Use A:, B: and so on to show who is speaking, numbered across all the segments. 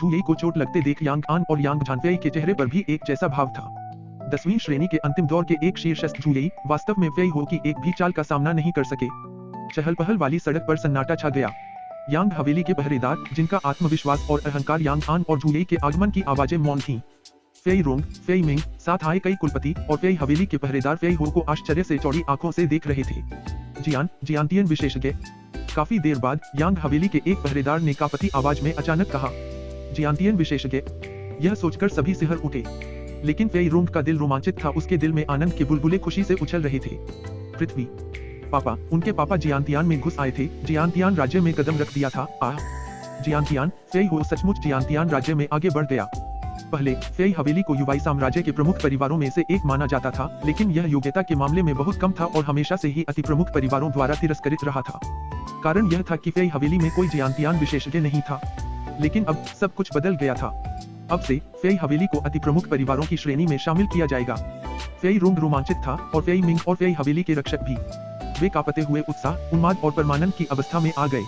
A: झूयी को चोट लगते देख यांग आन और यांग झानफेई के चेहरे पर भी एक जैसा भाव था। 10वीं श्रेणी के अंतिम दौर के एक शीर्षस्थ झूयी वास्तव में फेई हो की एक भी चाल का सामना नहीं कर सके। चहल पहल वाली सड़क पर सन्नाटा छा गया। यांग हवेली के पहरेदार, जिनका आत्मविश्वास और अहंकार यांग आन और झूयी के आगमन की आवाजें मौन थीं। फेई रोंग, फेई मिंग, साथ आए कई कुलपति और फेई हवेली के पहरेदार फेई हो को आश्चर्य से चौड़ी आंखों से देख रहे थे। जियांतियन विशेषज्ञ। काफी देर बाद यांग हवेली के एक पहरेदार ने कापती आवाज में अचानक कहा, जियांतियन विशेषज्ञ। यह सोचकर सभी सिहर उठे, लेकिन फेई रोंग का दिल रोमांचित था। उसके दिल में आनंद के बुलबुले खुशी से उछल रहे थे। पृथ्वी पापा, उनके पापा जियांतियान में घुस आए थे। जियांतियान राज्य में कदम रख दिया था। जियांतियान, फेई हो सचमुच जियांतियान राज्य में आगे बढ़ गया। पहले फेई हवेली को युवाई साम्राज्य के प्रमुख परिवारों में से एक माना जाता था, लेकिन यह योग्यता के मामले में बहुत कम था और हमेशा से ही अति प्रमुख परिवारों द्वारा तिरस्कृत रहा था। कारण यह था कि फेई हवेली में कोई जियांतियान विशेषज्ञ नहीं था। लेकिन अब सब कुछ बदल गया था। अब से फेई हवेली को अति प्रमुख परिवारों की श्रेणी में शामिल किया जाएगा। फेई रोंग रोमांचित था और फेई मिंग और फेई हवेली के रक्षक भी। वे कांपते हुए उत्साह, उन्माद और परमानंद की अवस्था में आ गए।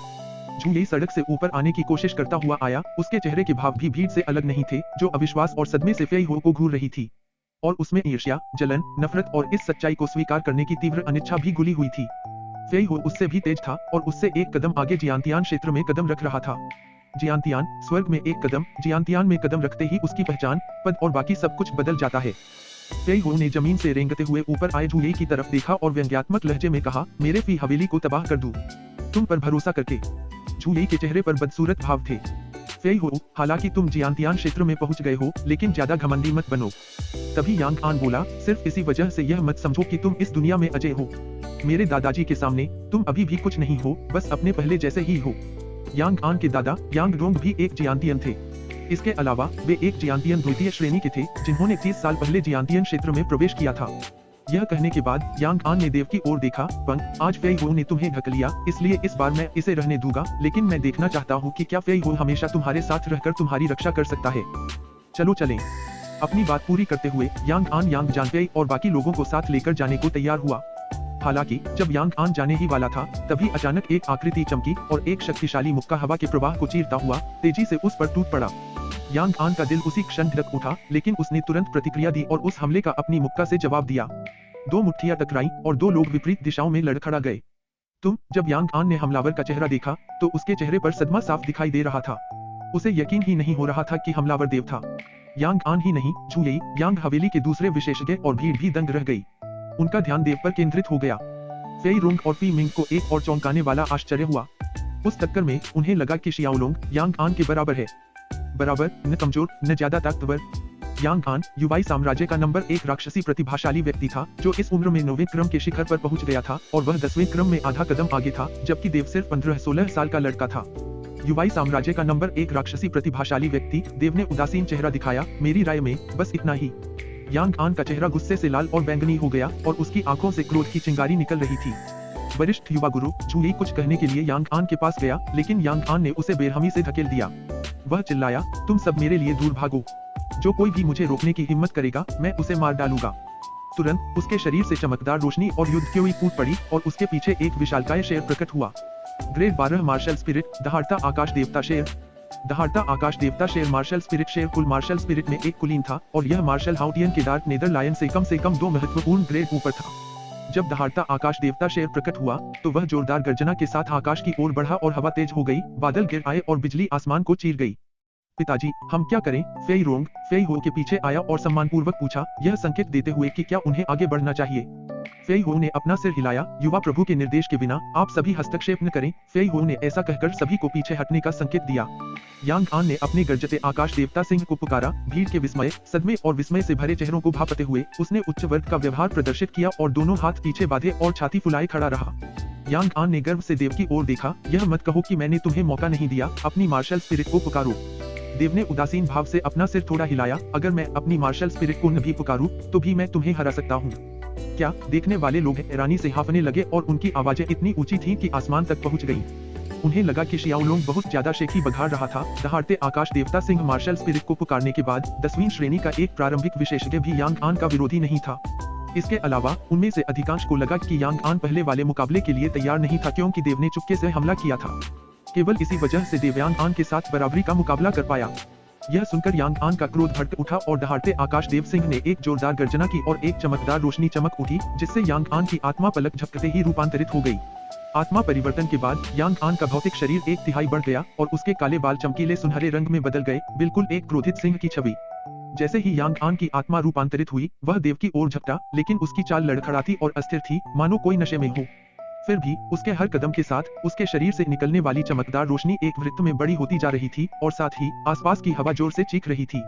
A: झूयी सड़क से ऊपर आने की कोशिश करता हुआ आया। उसके चेहरे के भाव भी भीड़ से अलग नहीं थे, जो अविश्वास और सदमे से फेई हो को घूर रही थी। और उसमें ईर्ष्या, जलन, नफरत और इस सच्चाई को स्वीकार करने की तीव्र अनिच्छा भी घुली हुई थी। फेई हो उससे भी तेज था और उससे एक कदम आगे जियांतियान क्षेत्र में कदम रख रहा था। जियांतियान, स्वर्ग में एक कदम। जियांतियान में कदम रखते ही उसकी पहचान, पद और बाकी सब कुछ बदल जाता है। फेई हो ने जमीन से रेंगते हुए ऊपर आए झूयी की तरफ देखा और व्यंग्यात्मक लहजे में कहा, मेरे फी हवेली को तबाह कर दूं, तुम पर भरोसा करके। झूयी के चेहरे पर बदसूरत भाव थे। फेई हो, हालांकि तुम जियांतियान क्षेत्र में पहुंच गए हो, लेकिन ज्यादा घमंडी मत बनो। तभी यांग आन बोला, सिर्फ इसी वजह से यह मत समझो कि तुम इस दुनिया में अजय हो। मेरे दादाजी के सामने तुम अभी भी कुछ नहीं हो, बस अपने पहले जैसे ही हो। यांग आन के दादा यांग रोंग भी एक जियांतियन थे। इसके अलावा वे एक जियांतियन द्वितीय श्रेणी के थे, जिन्होंने 30 साल पहले जियांतियन क्षेत्र में प्रवेश किया था। यह कहने के बाद यांग आन ने देव की ओर देखा, पंग, आज फेई हो ने तुम्हें ढक लिया, इसलिए इस बार मैं इसे रहने दूंगा, लेकिन मैं देखना चाहता हूँ कि क्या फेई हो हमेशा तुम्हारे साथ रहकर तुम्हारी रक्षा कर सकता है। चलो चलें। अपनी बात पूरी करते हुए यांग आन यांग जानफेई और बाकी लोगों को साथ लेकर जाने को तैयार हुआ। हालांकि जब यांग आन जाने ही वाला था, तभी अचानक एक आकृति चमकी और एक शक्तिशाली मुक्का हवा के प्रवाह को चीरता हुआ तेजी से उस पर टूट पड़ा। यांग आन का दिल उसी क्षण धड़क उठा, लेकिन उसने तुरंत प्रतिक्रिया दी और उस हमले का अपनी मुक्का से जवाब दिया। 2 मुट्ठियां टकराईं और 2 लोग विपरीत दिशाओं में लड़खड़ा गए। जब यांग आन ने हमलावर का चेहरा देखा, तो उसके चेहरे पर सदमा साफ दिखाई दे रहा था। उसे यकीन ही नहीं हो रहा था कि हमलावर देव था। यांग आन ही नहीं, झूयी, यांग हवेली के दूसरे विशेषज्ञ और भीड़ भी दंग रह गई। उनका ध्यान देव पर केंद्रित हो गया। फेई रोंग और फी मिंग को एक और चौंकाने वाला आश्चर्य हुआ। उस टक्कर में उन्हें लगा कि शियाओलोंग यांग आन के बराबर है। बराबर, न कमजोर न ज्यादा ताकतवर। यांग आन युवाई साम्राज्य का नंबर 1 राक्षसी प्रतिभाशाली व्यक्ति था, जो इस उम्र में 9वें क्रम के शिखर पर पहुंच गया था और वह 10वें क्रम में आधा कदम आगे था, जबकि देव सिर्फ 15-16 साल का लड़का था। युवाई साम्राज्य का नंबर 1 राक्षसी प्रतिभाशाली व्यक्ति, देव ने उदासीन चेहरा दिखाया, मेरी राय में बस इतना ही। यांग आन का चेहरा गुस्से से लाल और बैंगनी हो गया और उसकी आंखों से क्रोध की चिंगारी निकल रही थी। वरिष्ठ युवा गुरु झूयी कुछ कहने के लिए यांग आन के पास गया, लेकिन यांग आन ने उसे बेरहमी से धकेल दिया। वह चिल्लाया, तुम सब मेरे लिए दूर भागो। जो कोई भी मुझे रोकने की हिम्मत करेगा, मैं उसे मार डालूंगा। तुरंत उसके शरीर से चमकदार रोशनी और युद्ध की हुई कूद पड़ी और उसके पीछे एक विशालकाय शेर प्रकट हुआ। ग्रेड 12 मार्शल स्पिरिट, दहाड़ता आकाश देवता शेर। दहाड़ता आकाश देवता शेर मार्शल स्पिरिट शेर कुल मार्शल स्पिरिट में एक कुलीन था और यह मार्शल हाउटियन के डार्क नेदर लायन से कम 2 महत्वपूर्ण ग्रेड ऊपर था। जब दहाड़ता आकाश देवता शेर प्रकट हुआ, तो वह जोरदार गर्जना के साथ आकाश की ओर बढ़ा और हवा तेज हो गई, बादल गिर आए और बिजली आसमान को चीर गई। पिताजी, हम क्या करें? फेई रोंग फेई हो के पीछे आया और सम्मानपूर्वक पूछा, यह संकेत देते हुए कि क्या उन्हें आगे बढ़ना चाहिए। फेई हो ने अपना सिर हिलाया, युवा प्रभु के निर्देश के बिना आप सभी हस्तक्षेप न करें। फेई हो ने ऐसा कहकर सभी को पीछे हटने का संकेत दिया। यांग आन ने अपने गरजते आकाश देवता सिंह को पुकारा। भीड़ के विस्मय, सदमे और विस्मय से भरे चेहरों को भांपते हुए उसने उच्च वर्ग का व्यवहार प्रदर्शित किया और दोनों हाथ पीछे बांधे और छाती फुलाए खड़ा रहा। यांग आन ने गर्व से देव की ओर देखा, यह मत कहो कि मैंने तुम्हें मौका नहीं दिया, अपनी मार्शल स्पिरिट को पुकारो। देव ने उदासीन भाव से अपना सिर थोड़ा हिलाया, अगर मैं अपनी मार्शल स्पिरिट को न भी पुकारूं, तो भी मैं तुम्हें हरा सकता हूँ। क्या? देखने वाले लोग हैरानी से हांफने लगे और उनकी आवाजें इतनी ऊंची थीं कि आसमान तक पहुंच गईं। उन्हें लगा कि शियाओलोंग बहुत ज्यादा शेखी बघाड़ रहा था। दहाड़ते आकाश देवता सिंह मार्शल स्पिरिट को पुकारने के बाद 10वीं श्रेणी का एक प्रारंभिक विशेषज्ञ भी यांग आन का विरोधी नहीं था। इसके अलावा उनमें से अधिकांश को लगा कि यांग आन पहले वाले मुकाबले के लिए तैयार नहीं था, क्योंकि देव ने चुपके से हमला किया था। केवल इसी वजह से देव यांग आन के साथ बराबरी का मुकाबला कर पाया। यह सुनकर यांग आन का क्रोध भड़क उठा और दहाड़ते आकाश देव सिंह ने एक जोरदार गर्जना की और एक चमकदार रोशनी चमक उठी, जिससे यांग आन की आत्मा पलक झपकते ही रूपांतरित हो गई। आत्मा परिवर्तन के बाद यांग आन का भौतिक शरीर 1/3 बढ़ गया और उसके काले बाल चमकीले सुनहरे रंग में बदल गए, बिल्कुल एक क्रोधित सिंह की छवि। जैसे ही यांग आन की आत्मा रूपांतरित हुई, वह देव की ओर झपटा, लेकिन उसकी चाल लड़खड़ाती और अस्थिर थी, मानो कोई नशे में हो। फिर भी उसके हर कदम के साथ उसके शरीर से निकलने वाली चमकदार रोशनी एक वृत्त में बड़ी होती जा रही थी और साथ ही आसपास की हवा जोर से चीख रही थी।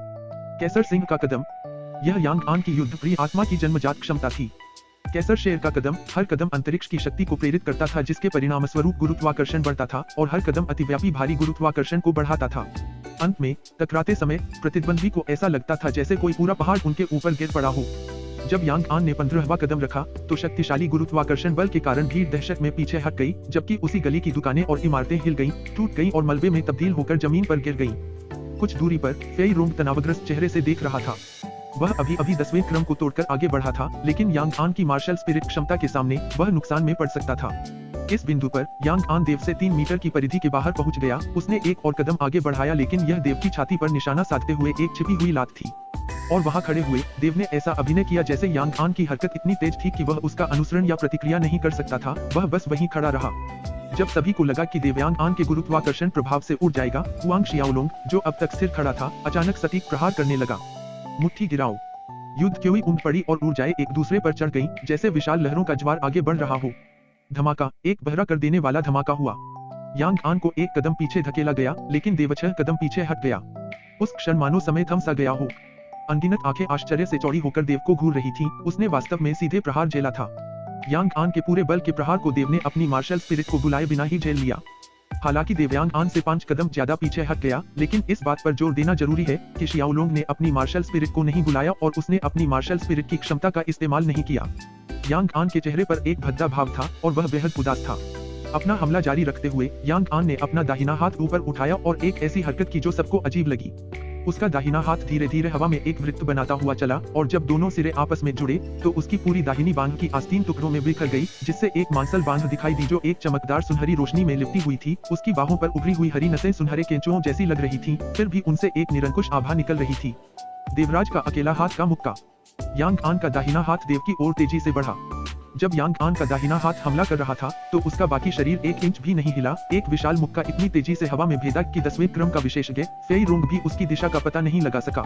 A: कैसर सिंह का कदम। यह यांग आन की युद्ध प्रिय आत्मा की जन्मजात क्षमता थी। कैसर शेर का कदम। हर कदम अंतरिक्ष की शक्ति को प्रेरित करता था, जिसके परिणामस्वरूप गुरुत्वाकर्षण बढ़ता था और हर कदम अतिव्यापी भारी गुरुत्वाकर्षण को बढ़ाता था। अंत में टकराते समय प्रतिद्वंद्वी को ऐसा लगता था जैसे कोई पूरा पहाड़ उनके ऊपर गिर पड़ा हो। जब यांग आन ने 15वां कदम रखा तो शक्तिशाली गुरुत्वाकर्षण बल के कारण भीड़ दहशत में पीछे हट गई, जबकि उसी गली की दुकानें और इमारतें हिल गईं, टूट गईं और मलबे में तब्दील होकर जमीन पर गिर गईं। कुछ दूरी पर फेई रोंग तनावग्रस्त चेहरे से देख रहा था। वह अभी 10वें क्रम को तोड़कर आगे बढ़ा था, लेकिन यांग आन की मार्शल स्पिरिट क्षमता के सामने वह नुकसान में पड़ सकता था। इस बिंदु पर यांग आन देव से 3 मीटर की परिधि के बाहर पहुंच गया। उसने एक और कदम आगे बढ़ाया, लेकिन यह देव की छाती पर निशाना साधते हुए एक छिपी हुई लात थी और वहां खड़े हुए देव ने ऐसा अभिनय किया जैसे यांग आन की हरकत इतनी तेज थी कि वह उसका अनुसरण या प्रतिक्रिया नहीं कर सकता था। वह बस वहीं खड़ा रहा। जब सभी को लगा कि देव यांग आन के गुरुत्वाकर्षण प्रभाव से उड़ जाएगा, हुआंग शियाओलोंग, जो अब तक स्थिर खड़ा था, अचानक सटीक प्रहार करने लगा। मुट्ठी गिराओ। युद्ध क्यों ऊंट पड़ी और ऊर्जाएं एक दूसरे पर चढ़ गईं, जैसे विशाल लहरों का ज्वार आगे बढ़ रहा हो। धमाका। एक बहरा कर देने वाला धमाका हुआ। यांग आन को एक कदम पीछे धकेला गया, लेकिन देव 6 कदम पीछे हट गया। उस क्षण मानो समय थम सा गया हो। अनगिनत आंखें आश्चर्य से चौड़ी होकर देव को घूर रही थीं। उसने वास्तव में सीधे प्रहार झेला था। यांग आन के पूरे बल के प्रहार को देव ने अपनी मार्शल स्पिरिट को बुलाए बिना ही झेल लिया। हालांकि देव यांग आन से 5 कदम ज्यादा पीछे हट गया, लेकिन इस बात पर जोर देना जरूरी है कि शियाओलोंग ने अपनी मार्शल स्पिरिट को नहीं बुलाया और उसने अपनी मार्शल स्पिरिट की क्षमता का इस्तेमाल नहीं किया। यांग आन के चेहरे पर एक भद्दा भाव था और वह बेहद उदास था। अपना हमला जारी रखते हुए यांग आन ने अपना दाहिना हाथ ऊपर उठाया और एक ऐसी हरकत की जो सबको अजीब लगी। उसका दाहिना हाथ धीरे धीरे हवा में एक वृत्त बनाता हुआ चला और जब दोनों सिरे आपस में जुड़े तो उसकी पूरी दाहिनी बांह की आस्तीन टुकड़ों में बिखर गई, जिससे एक मांसल बांह दिखाई दी जो एक चमकदार सुनहरी रोशनी में लिपटी हुई थी। उसकी बाहों पर उभरी हुई हरी नसें सुनहरे केंचुओं जैसी लग रही थीं, फिर भी उनसे एक निरंकुश आभा निकल रही थी। देवराज का अकेला हाथ का मुक्का। यांग आन का दाहिना हाथ देव की ओर तेजी से बढ़ा। जब यांग आन का दाहिना हाथ हमला कर रहा था तो उसका बाकी शरीर 1 इंच भी नहीं हिला। एक विशाल मुक्का इतनी तेजी से हवा में भेदा कि 10वें क्रम का विशेषज्ञ फेई रोंग भी उसकी दिशा का पता नहीं लगा सका।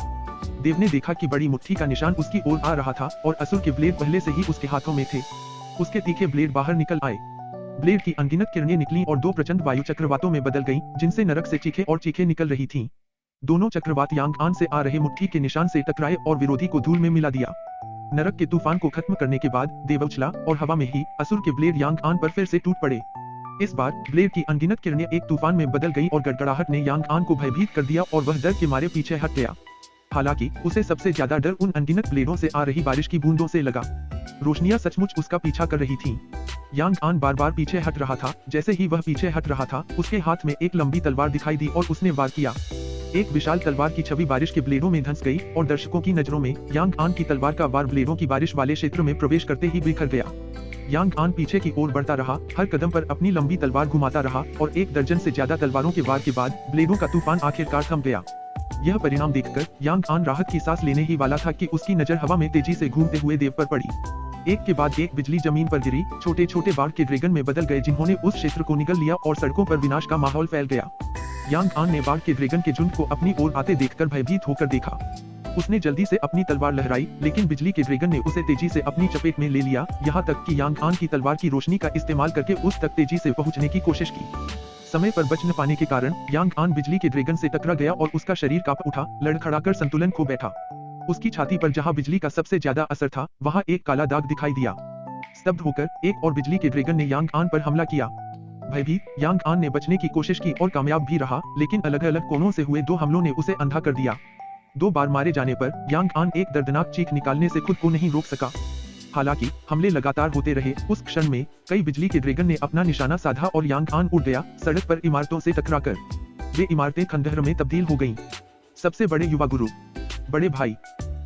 A: देव ने देखा कि बड़ी मुट्ठी का निशान उसकी ओर आ रहा था और असुर के ब्लेड पहले से ही उसके हाथों में थे। उसके तीखे ब्लेड बाहर निकल आए। ब्लेड की अनगिनत किरणें निकलीं और 2 प्रचंड वायु चक्रवातों में बदल गईं, जिनसे नरक से चीखे और चीखें निकल रही थीं। दोनों चक्रवात यांग आन से आ रहे मुट्ठी के निशान से टकराए और विरोधी को धूल में मिला दिया। नरक के तूफान को खत्म करने के बाद देव उछला और हवा में ही असुर के ब्लेड यांग आन पर फिर से टूट पड़े। इस बार ब्लेड की अनगिनत किरणें एक तूफान में बदल गई और गड़गड़ाहट ने यांग आन को भयभीत कर दिया और वह डर के मारे पीछे हट गया। हालांकि उसे सबसे ज्यादा डर उन अनगिनत ब्लेडों से आ रही बारिश की बूंदों से लगा। रोशनियां सचमुच उसका पीछा कर रही थीं। यांग आन बार बार पीछे हट रहा था। जैसे ही वह पीछे हट रहा था, उसके हाथ में एक लंबी तलवार दिखाई दी और उसने वार किया। एक विशाल तलवार की छवि बारिश के ब्लेडों में धंस गई और दर्शकों की नजरों में यांग आन की तलवार का वार ब्लेडों की बारिश वाले क्षेत्र में प्रवेश करते ही बिखर गया। यांग आन पीछे की ओर बढ़ता रहा, हर कदम पर अपनी लंबी तलवार घुमाता रहा और 1 दर्जन से ज्यादा तलवारों के वार के बाद ब्लेडों का तूफान आखिरकार थम गया। यह परिणाम देखकर यांग आन राहत की सांस लेने ही वाला था कि उसकी नजर हवा में तेजी से घूमते हुए देव पर पड़ी। एक के बाद एक बिजली जमीन पर गिरी। छोटे छोटे बाढ़ के ड्रैगन में बदल गए, जिन्होंने उस क्षेत्र को निगल लिया और सड़कों पर विनाश का माहौल फैल गया। यांग आन ने बाढ़ के ड्रैगन के झुंड को अपनी ओर आते देखकर भयभीत होकर देखा। उसने जल्दी से अपनी तलवार लहराई, लेकिन बिजली के ड्रैगन ने उसे तेजी से अपनी चपेट में ले लिया, यहाँ तक कि यांग आन की तलवार की रोशनी का इस्तेमाल करके उस तक तेजी से पहुंचने की कोशिश की। समय पर बच न पाने के कारण यांग आन बिजली के ड्रैगन से टकरा गया और उसका शरीर कांप उठा, लड़खड़ाकर संतुलन खो बैठा। उसकी छाती पर जहाँ बिजली का सबसे ज्यादा असर था, वहाँ एक काला दाग दिखाई दिया। स्तब्ध होकर एक और बिजली के ड्रैगन ने यांग आन पर हमला किया। भयभीत यांग आन ने बचने की कोशिश की और कामयाब भी रहा, लेकिन अलग अलग कोनों से हुए 2 हमलों ने उसे अंधा कर दिया। 2 बार मारे जाने पर यांग आन एक दर्दनाक चीख निकालने से खुद को नहीं रोक सका। हालांकि हमले लगातार होते रहे। उस क्षण में कई बिजली के ड्रैगन ने अपना निशाना साधा और यांग आन उड़ गया, सड़क पर इमारतों से टकराकर। वे इमारतें खंडहर में तब्दील हो गईं। सबसे बड़े युवा गुरु, बड़े भाई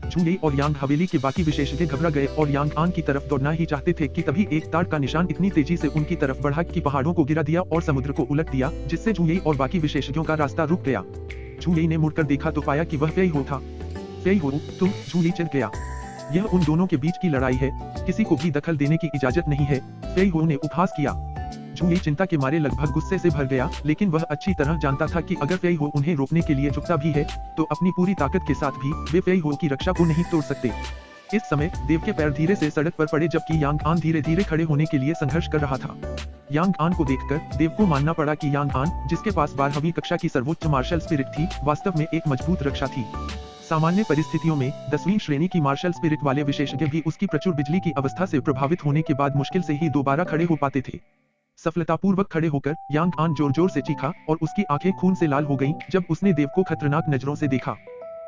A: झुंगेई और यांग हवेली के बाकी विशेषज्ञ घबरा गए और यांग आन की तरफ दौड़ना ही चाहते थे कि तभी एक ताड़ का निशान इतनी तेजी से उनकी तरफ बढ़ा कि पहाड़ों को गिरा दिया और समुद्र को उलट दिया, जिससे झुंगेई और बाकी विशेषज्ञों का रास्ता रुक गया। झू ने मुड़कर देखा तो पाया कि वह फेई हो था। फेई हो, तुम, झू चिढ़ गया। यह उन दोनों के बीच की लड़ाई है, किसी को भी दखल देने की इजाजत नहीं है, फेई हो ने उपहास किया। झू चिंता के मारे लगभग गुस्से से भर गया, लेकिन वह अच्छी तरह जानता था कि अगर फेई हो उन्हें रोकने के लिए झुकता भी है, तो अपनी पूरी ताकत के साथ भी वे फेई हो की रक्षा को नहीं तोड़ सकते। इस समय देव के पैर धीरे से सड़क पर पड़े, जबकि यांग आन धीरे धीरे खड़े होने के लिए संघर्ष कर रहा था। यांग आन को देखकर देव को मानना पड़ा कि यांग आन, जिसके पास 12वीं कक्षा की सर्वोच्च मार्शल स्पिरिट थी, वास्तव में एक मजबूत रक्षा थी। सामान्य परिस्थितियों में 10वीं श्रेणी की मार्शल स्पिरिट वाले विशेषज्ञ भी उसकी प्रचुर बिजली की अवस्था से प्रभावित होने के बाद मुश्किल से ही दोबारा खड़े हो पाते थे। सफलतापूर्वक खड़े होकर यांग आन जोर जोर से चीखा और उसकी आंखें खून से लाल हो गईं जब उसने देव को खतरनाक नजरों से देखा।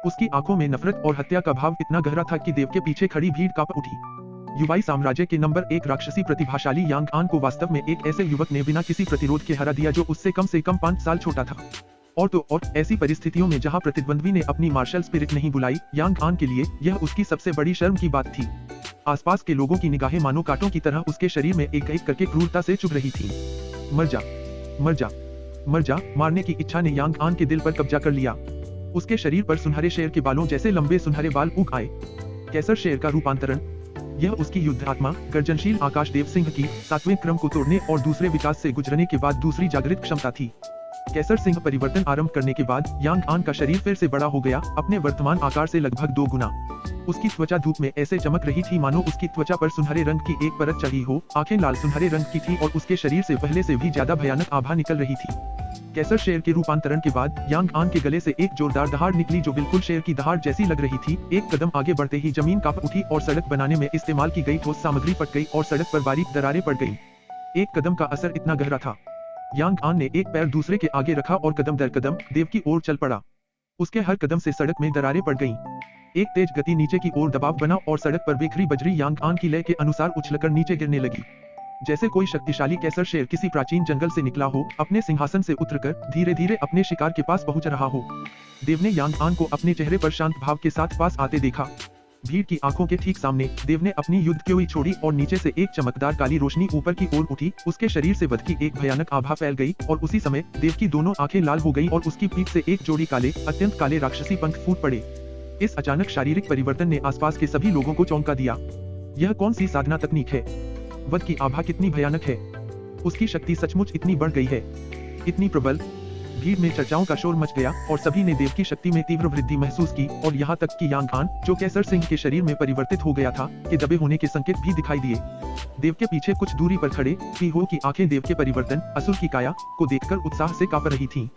A: उसकी आंखों में नफरत और हत्या का भाव इतना गहरा था कि देव के पीछे खड़ी भीड़ कांप उठी। युवाई साम्राज्य के नंबर 1 राक्षसी प्रतिभाशाली यांग आन को वास्तव में एक ऐसे युवक ने बिना किसी प्रतिरोध के हरा दिया जो उससे कम 5 साल छोटा था। और तो और ऐसी परिस्थितियों में जहां प्रतिद्वंद्वी ने अपनी मार्शल स्पिरिट नहीं बुलाई, यांग आन के लिए यह उसकी सबसे बड़ी शर्म की बात थी। आसपास के लोगों की निगाहें मानो कांटों की तरह उसके शरीर में एक एक करके क्रूरता से चुभ रही थी। मर जा, मर जा, मर जा, मारने की इच्छा ने यांग आन के दिल पर कब्जा कर लिया। उसके शरीर पर सुनहरे शेर के बालों जैसे लंबे सुनहरे बाल उग आए। कैसर शेर का रूपांतरण, यह उसकी युद्ध आत्मा, गर्जनशील आकाश देव सिंह की 7वें क्रम को तोड़ने और दूसरे विकास से गुजरने के बाद दूसरी जागृत क्षमता थी। कैसर सिंह परिवर्तन आरंभ करने के बाद यांग आन का शरीर फिर से बड़ा हो गया, अपने वर्तमान आकार से लगभग 2 गुना। उसकी त्वचा धूप में ऐसे चमक रही थी मानो उसकी त्वचा पर सुनहरे रंग की एक परत चढ़ी हो, आंखें लाल सुनहरे रंग की थी और उसके शरीर से पहले से भी ज्यादा भयानक आभा निकल रही थी। कैसर शेर के रूपांतरण के बाद यांग आन के गले से एक जोरदार दहाड़ निकली जो बिल्कुल शेर की दहाड़ जैसी लग रही थी। एक कदम आगे बढ़ते ही जमीन कांप उठी और सड़क बनाने में इस्तेमाल की गई ठोस सामग्री फट गई और सड़क पर बारीक दरारें पड़ गईं। एक कदम का असर इतना गहरा था। यांग आन ने एक पैर दूसरे के आगे रखा और कदम दर कदम देव की ओर चल पड़ा। उसके हर कदम से सड़क में दरारें पड़ गईं। एक तेज गति नीचे की ओर दबाव बना और सड़क पर बिखरी बजरी यांग आन की लय के अनुसार उछलकर नीचे गिरने लगी। जैसे कोई शक्तिशाली कैसर शेर किसी प्राचीन जंगल से निकला हो, अपने सिंहासन से उतरकर धीरे धीरे अपने शिकार के पास पहुंच रहा हो। देव ने यांग आन को अपने चेहरे पर शांत भाव के साथ पास आते देखा। भीड़ की आंखों के ठीक सामने देव ने अपनी युद्ध क्योई छोड़ी और नीचे से एक चमकदार काली रोशनी ऊपर की ओर उठी। उसके शरीर से वध की एक भयानक आभा फैल गई और उसी समय देव की दोनों आंखें लाल हो गई और उसकी पीठ से एक जोड़ी काले, अत्यंत काले राक्षसी पंख फूट पड़े। इस अचानक शारीरिक परिवर्तन ने आसपास के सभी लोगों को चौंका दिया। यह कौन सी साधना तकनीक है? वध की आभा कितनी भयानक है? उसकी शक्ति सचमुच इतनी बढ़ गई है, इतनी प्रबल? भीड़ में चर्चाओं का शोर मच गया और सभी ने देव की शक्ति में तीव्र वृद्धि महसूस की और यहाँ तक कि यांग आन, जो कैसर सिंह के शरीर में परिवर्तित हो गया था, के दबे होने के संकेत भी दिखाई दिए। देव के पीछे कुछ दूरी पर खड़े फी हो की आंखें देव के परिवर्तन, असुर की काया, को देखकर उत्साह से कांप रही थीं।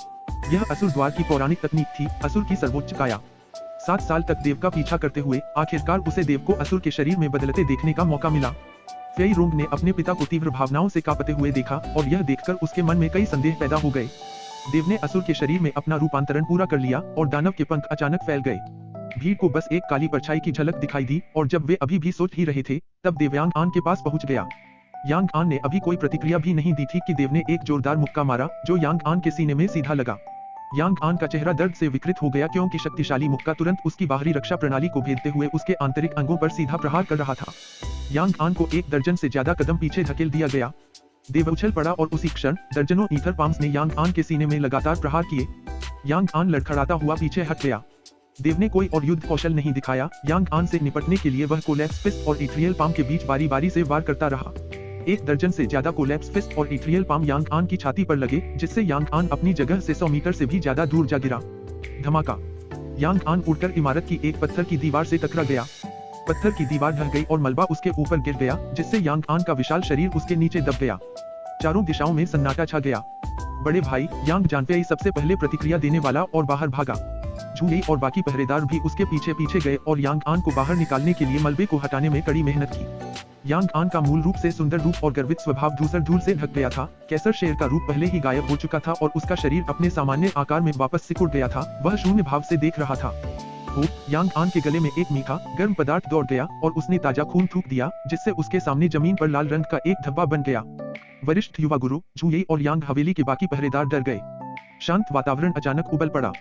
A: यह असुर द्वार की पौराणिक तकनीक थी, असुर की सर्वोच्च काया। 7 साल तक देव का पीछा करते हुए आखिरकार उसे देव को असुर के शरीर में बदलते देखने का मौका मिला। फेई रोंग ने अपने पिता को तीव्र भावनाओं से कांपते हुए देखा और यह देखकर उसके मन में कई संदेह पैदा हो गए। देव ने असुर के शरीर में अपना रूपांतरण पूरा कर लिया और दानव के पंख अचानक फैल गए। भीड़ को बस एक काली परछाई की झलक दिखाई दी और जब वे अभी भी सोच ही रहे थे, तब देव यांग आन के पास पहुंच गया। यांग आन ने अभी कोई प्रतिक्रिया भी नहीं दी थी कि देव ने एक जोरदार मुक्का मारा जो यांग आन के सीने में सीधा लगा। यांग आन का चेहरा दर्द से विकृत हो गया क्योंकि शक्तिशाली मुक्का तुरंत उसकी बाहरी रक्षा प्रणाली को भेदते हुए उसके आंतरिक अंगों पर सीधा प्रहार कर रहा था। यांग आन को 1 दर्जन से ज्यादा कदम पीछे धकेल दिया गया। देव उछल पड़ा और उसी क्षण दर्जनों ईथर पाम्स ने यांग आन के सीने में लगातार प्रहार किए। यांग आन लड़खड़ाता हुआ पीछे हट गया। देव ने कोई और युद्ध कौशल नहीं दिखाया। यांग आन से निपटने के लिए वह कोलैप्स फिस्ट और इथ्रियल पाम के बीच बारी बारी से वार करता रहा। 1 दर्जन से ज्यादा कोलैप्स फिस्ट और इथ्रियल पाम यांग आन की छाती पर लगे, जिससे यांग आन अपनी जगह से 100 मीटर से भी ज्यादा दूर जा गिरा। धमाका! यांग आन उड़कर इमारत की एक पत्थर की दीवार से टकरा गया। पत्थर की दीवार ढह गई और मलबा उसके ऊपर गिर गया, जिससे यांग आन का विशाल शरीर उसके नीचे दब गया। चारों दिशाओं में सन्नाटा छा गया। बड़े भाई यांग जानफेई सबसे पहले प्रतिक्रिया देने वाला और बाहर भागा। झू और बाकी पहरेदार भी उसके पीछे पीछे गए और यांग आन को बाहर निकालने के लिए मलबे को हटाने में कड़ी मेहनत की। यांग आन का मूल रूप से सुंदर रूप और गर्वित स्वभाव धूसर धूल से ढक गया था। कैसर शेर का रूप पहले ही गायब हो चुका था और उसका शरीर अपने सामान्य आकार में वापस सिकुड़ गया था। वह शून्य भाव से देख रहा था। यांग आन के गले में एक मीठा गर्म पदार्थ दौड़ गया और उसने ताजा खून थूक दिया, जिससे उसके सामने जमीन पर लाल रंग का एक धब्बा बन गया। वरिष्ठ युवा गुरु झू और यांग हवेली के बाकी पहरेदार डर गए। शांत वातावरण अचानक उबल पड़ा।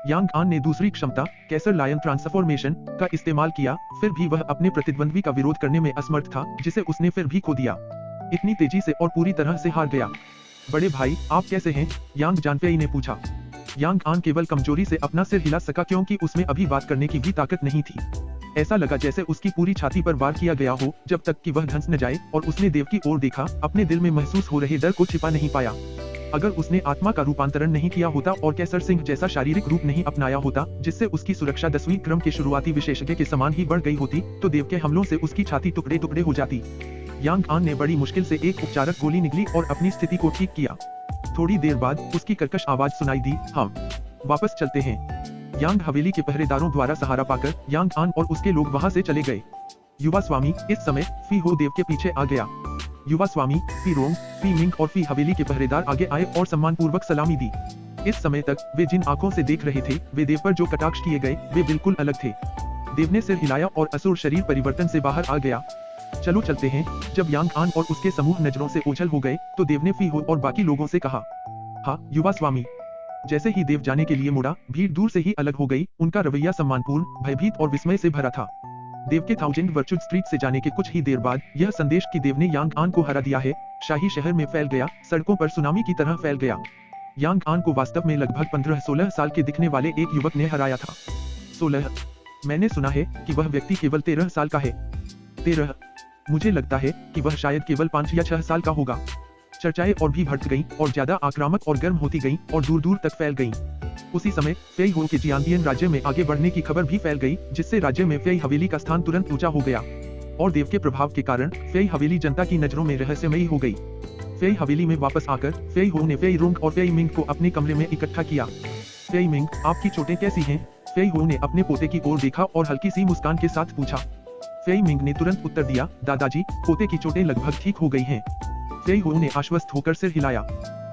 A: यांग आन ने दूसरी क्षमता कैसर लायन ट्रांसफॉर्मेशन का इस्तेमाल किया, फिर भी वह अपने प्रतिद्वंद्वी का विरोध करने में असमर्थ था, जिसे उसने फिर भी खो दिया। इतनी तेजी से और पूरी तरह से हार गया। बड़े भाई आप कैसे हैं? यांग जानफेई ने पूछा। यांग आन केवल कमजोरी से अपना सिर हिला सका क्योंकि उसमें अभी बात करने की भी ताकत नहीं थी। ऐसा लगा जैसे उसकी पूरी छाती पर वार किया गया हो जब तक कि वह धंस न जाए, और उसने देव की ओर देखा, अपने दिल में महसूस हो रहे डर को छिपा नहीं पाया। अगर उसने आत्मा का रूपांतरण नहीं किया होता और कैसर सिंह जैसा शारीरिक रूप नहीं अपनाया होता जिससे उसकी सुरक्षा 10वीं क्रम के शुरुआती विशेषज्ञ के समान ही बढ़ गई होती, तो देव के हमलों से उसकी छाती टुकड़े टुकड़े हो जाती। यांग आन ने बड़ी मुश्किल से एक उपचारक गोली निकली और अपनी स्थिति को ठीक किया। थोड़ी देर बाद उसकी कर्कश आवाज सुनाई दी, हम वापस चलते हैं। यांग हवेली के पहरेदारों द्वारा सहारा पाकर यांग आन और उसके लोग वहां से चले गए। युवा स्वामी इस समय फी हो देव के पीछे आ गया। युवा स्वामी, फी रोंग, फी मिंग और फी हवेली के पहरेदार आगे आए और सम्मानपूर्वक सलामी दी। इस समय तक वे जिन आंखों से देख रहे थे, वे देव पर जो कटाक्ष किए गए वे बिल्कुल अलग थे। देव ने सिर हिलाया और असुर शरीर परिवर्तन से बाहर आ गया। चलो चलते हैं। जब यांग आन और उसके समूह नजरों से ओझल हो गए तो देव ने फी हो और बाकी लोगों से कहा, हाँ युवा स्वामी। जैसे ही देव जाने के लिए मुड़ा, भीड़ दूर से ही अलग हो गई। उनका रवैया सम्मानपूर्ण, भयभीत और विस्मय से भरा था। देव के 1000 वर्चुअल स्ट्रीट से जाने के कुछ ही देर बाद यह संदेश कि देव ने यांग आन को हरा दिया है, शाही शहर में फैल गया, सड़कों पर सुनामी की तरह फैल गया। यांग आन को वास्तव में लगभग 15-16 साल के दिखने वाले एक युवक ने हराया था। 16? मैंने सुना है कि वह व्यक्ति केवल 13 साल का है। 13? मुझे लगता है कि वह शायद केवल 5 या 6 साल का होगा। चर्चाएं और भी बढ़ गईं और ज्यादा आक्रामक और गर्म होती गईं और दूर दूर तक फैल गईं। उसी समय फेई हो के जियांतियन राज्य में आगे बढ़ने की खबर भी फैल गई, जिससे राज्य में फेई हवेली का स्थान तुरंत ऊंचा हो गया और देव के प्रभाव के कारण फेई हवेली जनता की नजरों में रहस्यमयी हो गई। फेई हवेली में वापस आकर फेई हो ने फेई रोंग और फेई मिंग को अपने कमरे में इकट्ठा किया। फेई मिंग, आपकी चोटें कैसी हैं? फेई हो ने अपने पोते की ओर देखा और हल्की सी मुस्कान के साथ पूछा। फेई मिंग ने तुरंत उत्तर दिया, दादाजी, पोते की चोटें लगभग ठीक हो गई हैं। फेई हो ने आश्वस्त होकर सिर हिलाया।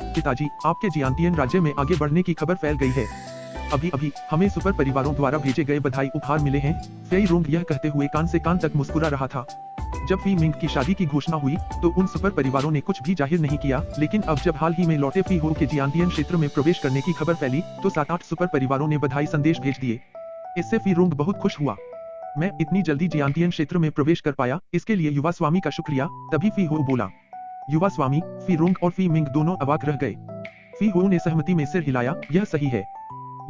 A: पिताजी, आपके जियांतियन राज्य में आगे बढ़ने की खबर फैल गई है। अभी अभी हमें सुपर परिवारों द्वारा भेजे गए बधाई उपहार मिले हैं। फेई रोंग यह कहते हुए कान से कान तक मुस्कुरा रहा था। जब फी मिंग की शादी की घोषणा हुई तो उन सुपर परिवारों ने कुछ भी जाहिर नहीं किया, लेकिन अब जब हाल ही में लौटे फी हो के जियांतियन क्षेत्र में प्रवेश करने की खबर फैली तो 7-8 सुपर परिवारों ने बधाई संदेश भेज दिए। इससे फी रोंग बहुत खुश हुआ। मैं इतनी जल्दी जियांतियन क्षेत्र में प्रवेश कर पाया, इसके लिए युवा स्वामी का शुक्रिया। तभी फी हो बोला। युवा स्वामी, फी रोंग और फी मिंग दोनों अवाक रह गए। फी हो ने सहमति में सिर हिलाया, यह सही है।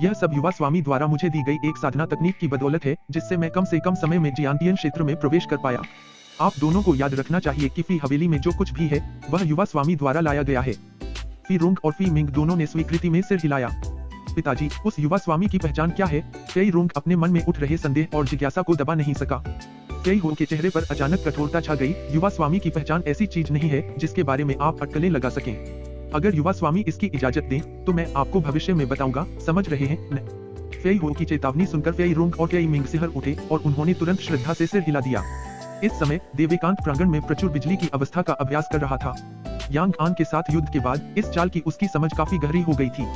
A: यह सब युवा स्वामी द्वारा मुझे दी गई एक साधना तकनीक की बदौलत है, जिससे मैं कम से कम समय में जियांतियन क्षेत्र में प्रवेश कर पाया। आप दोनों को याद रखना चाहिए कि फी हवेली में जो कुछ भी है वह युवा स्वामी द्वारा लाया गया है। फी रोंग और फी मिंग दोनों ने स्वीकृति में सिर हिलाया। पिताजी, उस युवा स्वामी की पहचान क्या है? फेई रोंग अपने मन में उठ रहे संदेह और जिज्ञासा को दबा नहीं सका। फेई हो के चेहरे पर अचानक कठोरता छा गई। युवा स्वामी की पहचान ऐसी चीज नहीं है जिसके बारे में आप अटकलें लगा सकें। अगर युवा स्वामी इसकी इजाजत दें तो मैं आपको भविष्य में बताऊंगा, समझ रहे हैं न? फेई हो की चेतावनी सुनकर फेई रोंग और फेई मिंग सिहर उठे और उन्होंने तुरंत श्रद्धा से सिर हिला दिया। इस समय देविकांत प्रांगण में प्रचुर बिजली की अवस्था का अभ्यास कर रहा था। यांग आन के साथ युद्ध के बाद इस चाल की उसकी समझ काफी गहरी हो गई थी।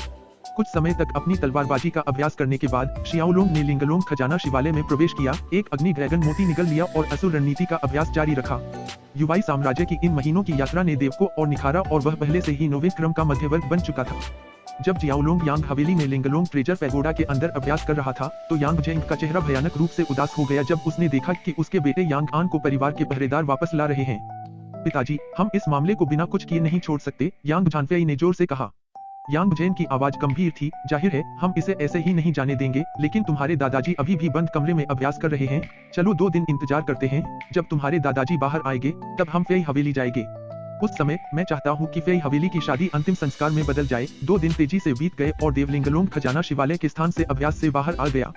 A: कुछ समय तक अपनी तलवारबाजी का अभ्यास करने के बाद शियाओलोंग ने लिंगलोंग खजाना शिवालय में प्रवेश किया, एक अग्नि ड्रैगन मोती निगल लिया और असुर रणनीति का अभ्यास जारी रखा। युवाई साम्राज्य की इन महीनों की यात्रा ने देव को और निखारा और वह पहले से ही 9वें क्रम का मध्यवर्ग बन चुका था। जब जियाओलोंग यांग हवेली में लिंगलोंग ट्रेजर पैगोडा के अंदर अभ्यास कर रहा था तो यांग जेंग का चेहरा भयानक रूप से उदास हो गया जब उसने देखा कि उसके बेटे यांग आन को परिवार के पहरेदार वापस ला रहे हैं। पिताजी, हम इस मामले को बिना कुछ किए नहीं छोड़ सकते, यांग झानफेई ने जोर से कहा। यांग जेन की आवाज गंभीर थी, जाहिर है हम इसे ऐसे ही नहीं जाने देंगे, लेकिन तुम्हारे दादाजी अभी भी बंद कमरे में अभ्यास कर रहे हैं। चलो 2 दिन इंतजार करते हैं, जब तुम्हारे दादाजी बाहर आएंगे तब हम फेई हवेली जाएंगे। उस समय मैं चाहता हूँ कि फेई हवेली की शादी अंतिम संस्कार में बदल जाए। 2 दिन तेजी से बीत गए और देवलिंगलोंग खजाना शिवालय के स्थान से अभ्यास से बाहर आ गया।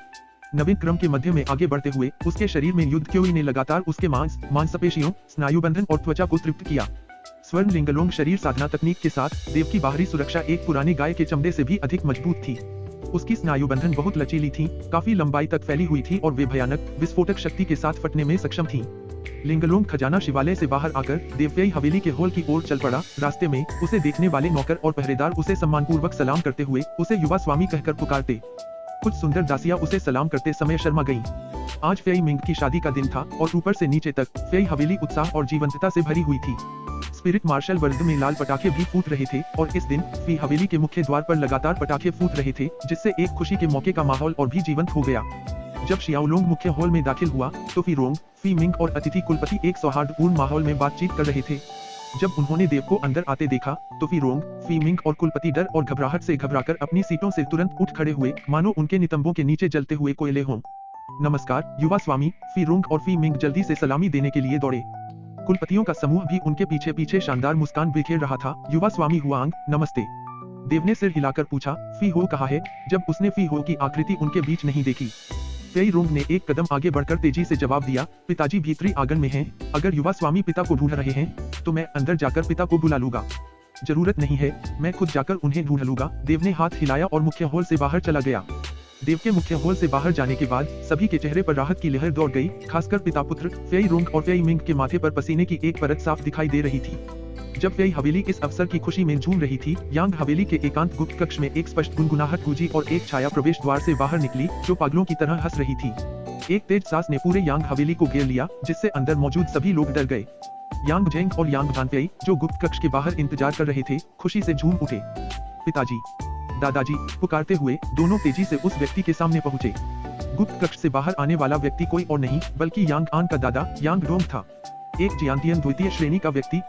A: 9वें क्रम के मध्य में आगे बढ़ते हुए उसके शरीर में युद्ध क्योई ने लगातार उसके मांसपेशियों, स्नायुबंधन और त्वचा को तृप्त किया। स्वर्ण लिंगलोंग शरीर साधना तकनीक के साथ देव की बाहरी सुरक्षा एक पुराने गाय के चमड़े से भी अधिक मजबूत थी। उसकी स्नायुबंधन बहुत लचीली थी, काफी लंबाई तक फैली हुई थी और वे भयानक विस्फोटक शक्ति के साथ फटने में सक्षम थी। लिंगलोंग खजाना शिवालय से बाहर आकर देवफेई हवेली के हॉल की ओर चल पड़ा। रास्ते में उसे देखने वाले नौकर और पहरेदार उसे सम्मानपूर्वक सलाम करते हुए उसे युवा स्वामी कहकर पुकारते। कुछ सुंदर दासियां उसे सलाम करते समय शर्मा गईं। आज फेई मिंग की शादी का दिन था और ऊपर से नीचे तक फेई हवेली उत्साह और जीवंतता से भरी हुई थी। स्पिरिट मार्शल वर्ल्ड में लाल पटाखे भी फूट रहे थे और इस दिन फी हवेली के मुख्य द्वार पर लगातार पटाखे फूट रहे थे, जिससे एक खुशी के मौके का माहौल और भी जीवंत हो गया। जब शियाओलोंग मुख्य हॉल में दाखिल हुआ तो फी रोंग, फी मिंग और अतिथि कुलपति एक सौहार्दपूर्ण माहौल में बातचीत कर रहे थे। जब उन्होंने देव को अंदर आते देखा तो फी रोंग, फी मिंग और कुलपति डर और घबराहट से घबराकर अपनी सीटों से तुरंत उठ खड़े हुए, मानो उनके नितंबों के नीचे जलते हुए कोयले हों। नमस्कार युवा स्वामी, फी रोंग और फी मिंग जल्दी से सलामी देने के लिए दौड़े। कुलपतियों का समूह भी उनके पीछे पीछे शानदार मुस्कान बिखेर रहा था। युवा स्वामी हुआंग, नमस्ते। देव ने सिर हिलाकर पूछा, फी हो कहाँ है? जब उसने फी हो की आकृति उनके बीच नहीं देखी। फेई रोंग ने एक कदम आगे बढ़कर तेजी से जवाब दिया, पिताजी भीतरी आंगन में हैं। अगर युवा स्वामी पिता को ढूंढ रहे हैं तो मैं अंदर जाकर पिता को बुला लूंगा। जरूरत नहीं है, मैं खुद जाकर उन्हें ढूंढ लूंगा। देव ने हाथ हिलाया और मुख्य हॉल से बाहर चला गया। देव के मुख्य हॉल से बाहर जाने के बाद सभी के चेहरे पर राहत की लहर दौड़ गई, खासकर पिता पुत्र फेई रोंग और फेई मिंग के माथे पर पसीने की एक परत साफ दिखाई दे रही थी। जब फेई हवेली इस अवसर की खुशी में झूम रही थी, यांग हवेली के एकांत गुप्त कक्ष में एक स्पष्ट गुनगुनाहट गूंजी और एक छाया प्रवेश द्वार से बाहर निकली जो पागलों की तरह हंस रही थी। एक तेज सांस ने पूरे यांग हवेली को घेर लिया, जिससे अंदर मौजूद सभी लोग डर गए। यांग जेंग और यांग भानफेई जो गुप्त कक्ष के बाहर इंतजार कर रहे थे, खुशी से झूम उठे। पिताजी, दादाजी पुकारते हुए दोनों तेजी से उस व्यक्ति के सामने पहुंचे। गुप्त कक्ष से बाहर आने वाला व्यक्ति कोई और नहीं बल्कि यांग आन का दादा यांग डोंग था, एक जियांतियन द्वितीय श्रेणी का व्यक्ति।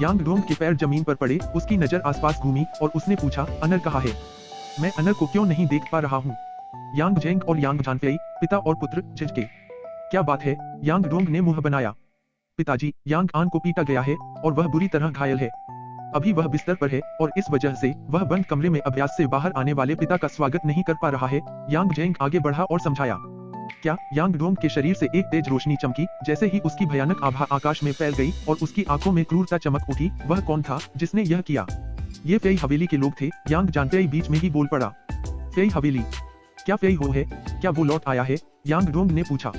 A: यांग डोंग के पैर जमीन पर पड़े, उसकी नजर आसपास घूमी और उसने पूछा, अनर कहाँ है? मैं अनर को क्यों नहीं देख पा रहा हूँ? यांग जेंग और यांग झानफेई पिता और पुत्र झिझके। क्या बात है? यांग डोंग ने मुंह बनाया। पिताजी, यांग आन को पीटा गया है और वह बुरी तरह घायल है। अभी वह बिस्तर पर है और इस वजह से वह बंद कमरे में अभ्यास से बाहर आने वाले पिता का स्वागत नहीं कर पा रहा है। यांग जेंग आगे बढ़ा और समझाया। क्या? यांग डोंग के शरीर से एक तेज रोशनी चमकी, जैसे ही उसकी भयानक आभा आकाश में फैल गई और उसकी आंखों में क्रूरता चमक उठी। वह कौन था जिसने यह किया? ये फेई हवेली के लोग थे। यांग जानफेई बीच में ही बोल पड़ा। फेई हवेली? क्या फेई हो है? क्या वो लौट आया है? यांग डोंग ने पूछा।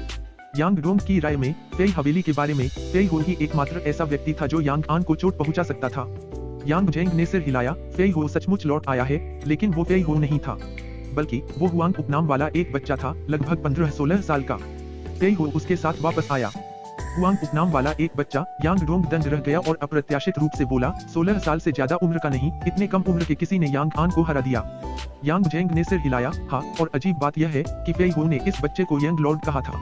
A: यांग डोंग की राय में फेई हवेली के बारे में फेई हो ही एकमात्र ऐसा व्यक्ति था जो यांग आन को चोट पहुंचा सकता था। यांग जेंग ने सिर हिलाया। फेई हो सचमुच लौट आया है, लेकिन वो फेई हो नहीं था, बल्कि वो हुआंग उपनाम वाला एक बच्चा था, लगभग 15-16 साल का। फेई हो उसके साथ वापस आया। हुआंग उपनाम वाला एक बच्चा? यांग डोंग दंग रह गया और अप्रत्याशित रूप से बोला, 16 साल से ज्यादा उम्र का नहीं, इतने कम उम्र के किसी ने यांग आन को हरा दिया। यांग जेंग ने सिर हिलाया। हाँ, और अजीब बात यह है कि फेई हो ने इस बच्चे को यंग लॉर्ड कहा था।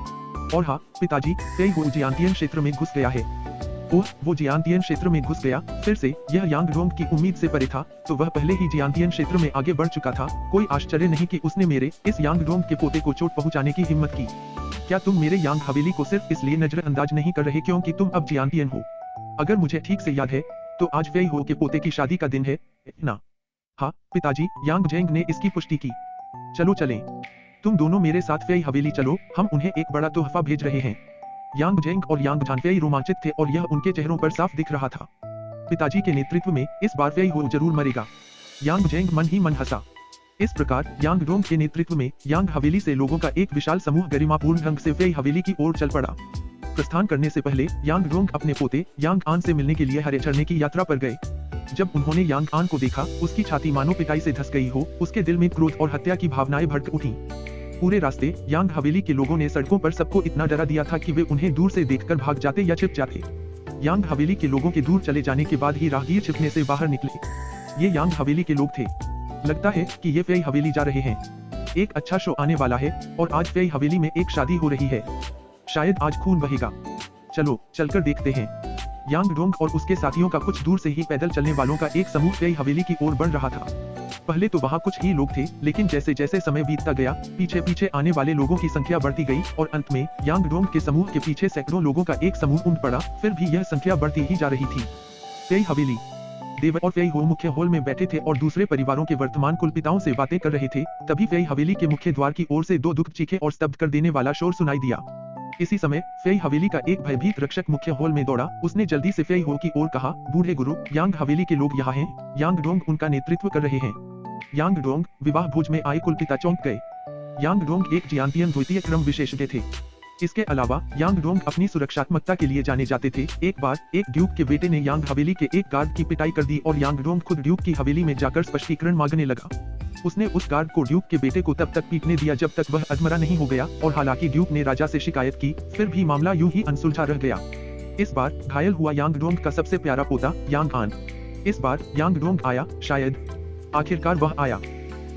A: और हाँ पिताजी, फेई हो जियांतियन क्षेत्र में घुस गया है। ओह, वो जियांतियन क्षेत्र में घुस गया? फिर से यह यांग डोंग की उम्मीद से परे था, तो वह पहले ही जियांतियन क्षेत्र में आगे बढ़ चुका था। कोई आश्चर्य नहीं कि उसने मेरे इस यांग डोंग के पोते को चोट पहुंचाने की हिम्मत की। क्या तुम मेरे यांग हवेली को सिर्फ इसलिए नजरअंदाज नहीं कर रहे क्योंकि तुम अब जियांतियन हो? अगर मुझे ठीक से याद है तो आज फेई हो के पोते की शादी का दिन है ना? हाँ पिताजी, यांग जेंग ने इसकी पुष्टि की। चलो चलें। तुम दोनों मेरे साथ फेई हवेली चलो, हम उन्हें एक बड़ा तोहफा भेज रहे हैं। यांग जेंग और यांग झानफेई रोमांचित थे और यह उनके चेहरों पर साफ दिख रहा था। पिताजी के नेतृत्व में इस बार फेई हो जरूर मरेगा। यांग जेंग मन ही मन हंसा। इस प्रकार यांग डोंग के नेतृत्व में यांग हवेली से लोगों का एक विशाल समूह गरिमापूर्ण ढंग से फेई हवेली की ओर चल पड़ा। प्रस्थान करने से पहले यांग डोंग अपने पोते यांग आन से मिलने के लिए हरे चढ़ने की यात्रा पर गए। जब उन्होंने यांग आन को देखा, उसकी छाती मानो पिटाई से धस गई हो, उसके दिल में क्रोध और हत्या की भावनाएं भड़क उठीं। पूरे रास्ते यांग हवेली के लोगों ने सड़कों पर सबको इतना डरा दिया था कि वे उन्हें दूर से देखकर भाग जाते या छिप जाते। यांग हवेली के लोगों के दूर चले जाने के बाद ही राहगीर छिपने से बाहर निकले। ये यांग हवेली के लोग थे। लगता है कि ये फेई हवेली जा रहे हैं। एक अच्छा शो आने वाला है और आज फेई हवेली में एक शादी हो रही है। शायद आज खून बहेगा। चलो चलकर देखते हैं। यांग डोंग और उसके साथियों का कुछ दूर से ही पैदल चलने वालों का एक समूह फेई हवेली की ओर बढ़ रहा था। पहले तो वहाँ कुछ ही लोग थे, लेकिन जैसे जैसे समय बीतता गया, पीछे पीछे आने वाले लोगों की संख्या बढ़ती गई और अंत में यांग डोंग के समूह के पीछे सैकड़ों लोगों का एक समूह उमड़ पड़ा। फिर भी यह संख्या बढ़ती ही जा रही थी। फेई हवेली। देव और फेई हो मुख्य हॉल में बैठे थे और दूसरे परिवारों के वर्तमान कुलपिताओं से बातें कर रहे थे। तभी फेई हवेली के मुख्य द्वार की ओर से दो दुख चीखे और स्तब्ध कर देने वाला शोर सुनाई दिया। इसी समय फेई हवेली का एक भयभीत रक्षक मुख्य हॉल में दौड़ा। उसने जल्दी से फेई हो की ओर कहा, बूढ़े गुरु, यांग हवेली के लोग यहाँ हैं। यांग डोंग उनका नेतृत्व कर रहे हैं। यांग डोंग विवाह भोज में आए कुलपिता चौंक गए। यांग डोंग एक जियांतियन द्वितीय क्रम विशेषज्ञ थे। इसके अलावा यांग डोंग अपनी सुरक्षात्मकता के लिए जाने जाते थे। एक बार एक ड्यूक के बेटे ने यांग हवेली के एक गार्ड की पिटाई कर दी और यांग डोंग खुद ड्यूक की हवेली में जाकर स्पष्टीकरण मांगने लगा। उसने उस गार्ड को ड्यूक के बेटे को तब तक पीटने दिया जब तक वह अधमरा नहीं हो गया, और हालांकि ड्यूक ने राजा से शिकायत की, फिर भी मामला यूं ही अनसुलझा रह गया। इस बार घायल हुआ यांग डोंग का सबसे प्यारा पोता यांग आन। इस बार यांग डोंग आया, शायद आखिरकार वह आया।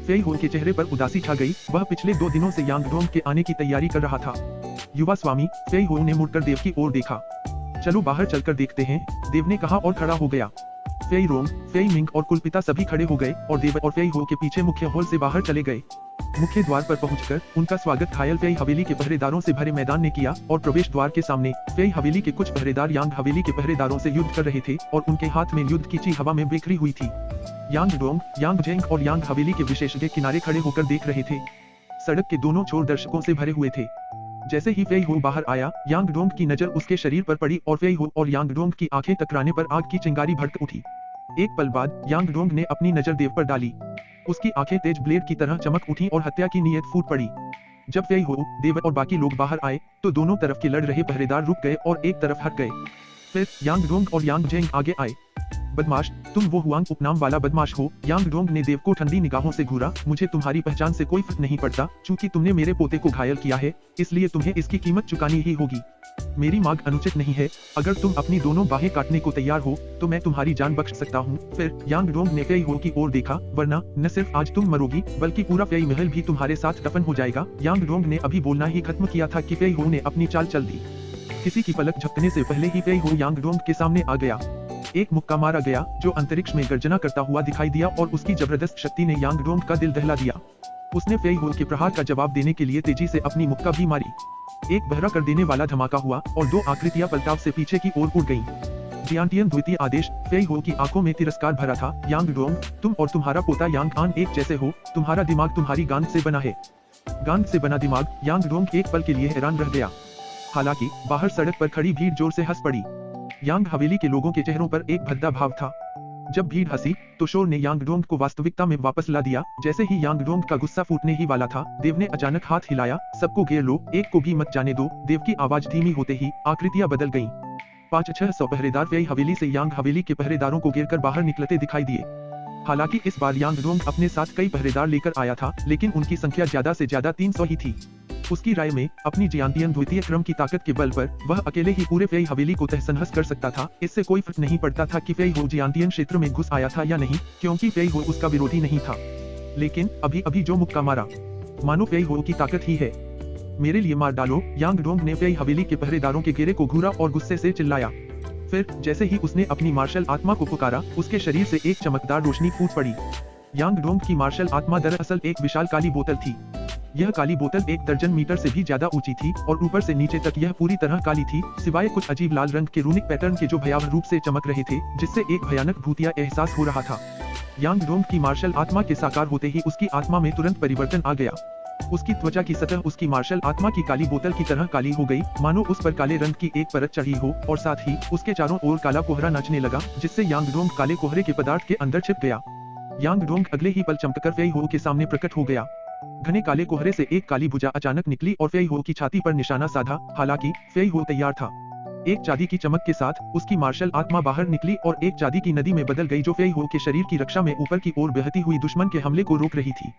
A: फेई हो के चेहरे पर उदासी छा गई। वह पिछले 2 दिनों से यांग डोंग के आने की तैयारी कर रहा था। युवा स्वामी, फेई हो ने मुड़कर देव की ओर देखा। चलो बाहर चलकर देखते हैं, देव ने कहा और खड़ा हो गया। फेई रोंग, फेई मिंग और कुलपिता सभी खड़े हो गए और देव और फेई हो के पीछे मुख्य हॉल से बाहर चले गए। मुख्य द्वार पर पहुंचकर उनका स्वागत घायल फेई हवेली के पहरेदारों से भरे मैदान ने किया और प्रवेश द्वार के सामने फेई हवेली के कुछ पहरेदार यांग हवेली के पहरेदारों से युद्ध कर रहे थे और उनके हाथ में युद्ध की ची हवा में बिखरी हुई थी। यांग डोंग, यांग जेंग और यांग हवेली के विशेषज्ञ किनारे खड़े होकर देख रहे थे। सड़क के दोनों छोर दर्शकों से भरे हुए थे। जैसे ही फेई हो बाहर आया, यांग डोंग की नजर उसके शरीर पर पड़ी और फेई हो और यांग डोंग की आंखें टकराने पर आग की चिंगारी भड़क उठी। एक पल बाद यांग डोंग ने अपनी नजर देव पर डाली। उसकी आंखें तेज ब्लेड की तरह चमक उठी और हत्या की नीयत फूट पड़ी। जब फेई हो, देव और बाकी लोग बाहर आए तो दोनों तरफ के लड़ रहे पहरेदार रुक गए और एक तरफ हट गए। फिर यांग डोंग और यांग जेंग आगे आए। बदमाश, तुम वो हुआंग उपनाम वाला बदमाश हो? यांग डोंग ने देव को ठंडी निगाहों से घूरा। मुझे तुम्हारी पहचान से कोई फर्क नहीं पड़ता, चूंकि तुमने मेरे पोते को घायल किया है, इसलिए तुम्हें इसकी कीमत चुकानी ही होगी। मेरी मांग अनुचित नहीं है, अगर तुम अपनी दोनों बाहें काटने को तैयार हो तो मैं तुम्हारी जान बख्श सकता हूँ। फिर यांग डोंग ने फेई हो की ओर देखा, वरना न सिर्फ आज तुम मरोगी बल्कि पूरा फेई महल भी तुम्हारे साथ दफन हो जाएगा। यांग डोंग ने अभी बोलना ही खत्म किया था कि फेई हो ने अपनी चाल चल दी। किसी की पलक झपकने से पहले ही फेई हो यांग डोंग के सामने आ गया। एक मुक्का मारा गया जो अंतरिक्ष में गर्जना करता हुआ दिखाई दिया और उसकी जबरदस्त शक्ति ने यांग डोंग का दिल दहला दिया। उसने फेई हो के प्रहार का जवाब देने के लिए तेजी से अपनी मुक्का भी मारी। एक बहरा कर देने वाला धमाका हुआ और दो आकृतियां पलटाव से पीछे की ओर उड़ गईं। जियांटियन द्वितीय आदेश। फेई हो की आंखों में तिरस्कार भरा था। यांग डोंग, तुम और तुम्हारा पोता यांग आन एक जैसे हो, तुम्हारा दिमाग तुम्हारी गांध से बना है। गांध से बना दिमाग? यांग डोंग एक पल के लिए हैरान रह गया। हालांकि बाहर सड़क पर खड़ी भीड़ जोर से हंस पड़ी। यांग हवेली के लोगों के चेहरों पर एक भद्दा भाव था। जब भीड़ हंसी तो शोर ने यांग डोंग को वास्तविकता में वापस ला दिया। जैसे ही यांग डोंग का गुस्सा फूटने ही वाला था, देव ने अचानक हाथ हिलाया। सबको घेर लो, एक को भी मत जाने दो। देव की आवाज धीमी होते ही आकृतियां बदल गईं। 500-600 पहरेदार फेई हवेली से यांग हवेली के पहरेदारों को घेरकर बाहर निकलते दिखाई दिए। हालांकि इस बार यांग डोंग अपने साथ कई पहरेदार लेकर आया था, लेकिन उनकी संख्या ज्यादा से ज्यादा 300 ही थी। उसकी राय में अपनी जियांटियन द्वितीय क्रम की ताकत के बल पर वह अकेले ही पूरे फेई हवेली को तहस-नहस कर सकता था। इससे कोई फर्क नहीं पड़ता था कि फेई हो जियांटियन क्षेत्र में घुस आया था या नहीं, क्योंकि फेई हो उसका विरोधी नहीं था। लेकिन अभी अभी जो मुक्का मारा, मानो फेई हो की ताकत ही है। मेरे लिए मार डालो। यांग डोंग ने फेई हवेली के पहरेदारों के घेरे को घूरा और गुस्से से चिल्लाया। फिर जैसे ही उसने अपनी मार्शल आत्मा को पुकारा, उसके शरीर से एक चमकदार रोशनी फूट पड़ी। यांग डोंग की मार्शल आत्मा दरअसल एक विशाल काली बोतल थी। यह काली बोतल 1 दर्जन मीटर से भी ज्यादा ऊंची थी और ऊपर से नीचे तक यह पूरी तरह काली थी, सिवाय कुछ अजीब लाल रंग के रूनिक पैटर्न के जो भयावह रूप से चमक रहे थे, जिससे एक भयानक भूतिया एहसास हो रहा था। यांग डोंग की मार्शल आत्मा के साकार होते ही उसकी आत्मा में तुरंत परिवर्तन आ गया। उसकी त्वचा की सतह उसकी मार्शल आत्मा की काली बोतल की तरह काली हो गई, मानो उस पर काले रंग की एक परत चढ़ी हो, और साथ ही उसके चारों ओर काला कोहरा नाचने लगा, जिससे यांग डोंग काले कोहरे के पदार्थ के अंदर छिप गया। यांग डोंग अगले ही पल चमककर फेई हो के सामने प्रकट हो गया। घने काले कोहरे से एक काली भुजा अचानक निकली और फेई हो की छाती पर निशाना साधा। हालांकि फेई हो तैयार था। एक चांदी की चमक के साथ उसकी मार्शल आत्मा बाहर निकली और एक चांदी की नदी में बदल गई, जो फेई हो के शरीर की रक्षा में ऊपर की ओर बहती हुई दुश्मन के हमले को रोक रही थी।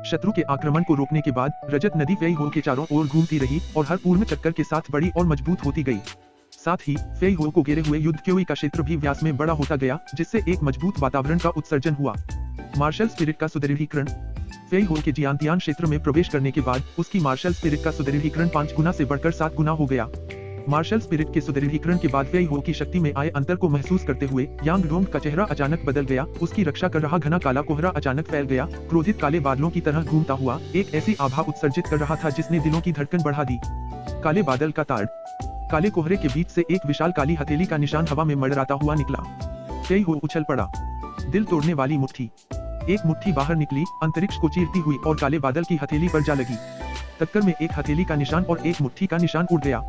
A: शत्रु के आक्रमण को रोकने के बाद रजत नदी फेई हो के चारों ओर घूमती रही और हर पूर्ण चक्कर के साथ बड़ी और मजबूत होती गई। साथ ही फेई हो को घेरे हुए युद्ध क्योई का क्षेत्र भी व्यास में बड़ा होता गया, जिससे एक मजबूत वातावरण का उत्सर्जन हुआ। मार्शल स्पिरिट का सुदृढ़ीकरण। फेई हो के जियांटियान क्षेत्र में प्रवेश करने के बाद उसकी मार्शल स्पिरिट का सुदृढ़ीकरण 5 गुना से बढ़कर 7 गुना हो गया। मार्शल स्पिरिट के सुदृढ़ीकरण के बाद फेई हो की शक्ति में आए अंतर को महसूस करते हुए यांग डोंग का चेहरा अचानक बदल गया। उसकी रक्षा कर रहा घना काला कोहरा अचानक फैल गया, क्रोधित काले बादलों की तरह घूमता हुआ एक ऐसी आभा उत्सर्जित कर रहा था जिसने दिलों की धड़कन बढ़ा दी। काले बादल का ताड़। काले कोहरे के बीच से एक विशाल काली हथेली का निशान हवा में मंडराता हुआ निकला। फेई हो उछल पड़ा। दिल तोड़ने वाली मुट्ठी। एक मुट्ठी बाहर निकली, अंतरिक्ष को चीरती हुई और काले बादल की हथेली पर जा लगी। टक्कर में एक हथेली का निशान और एक मुट्ठी का निशान उड़ गया।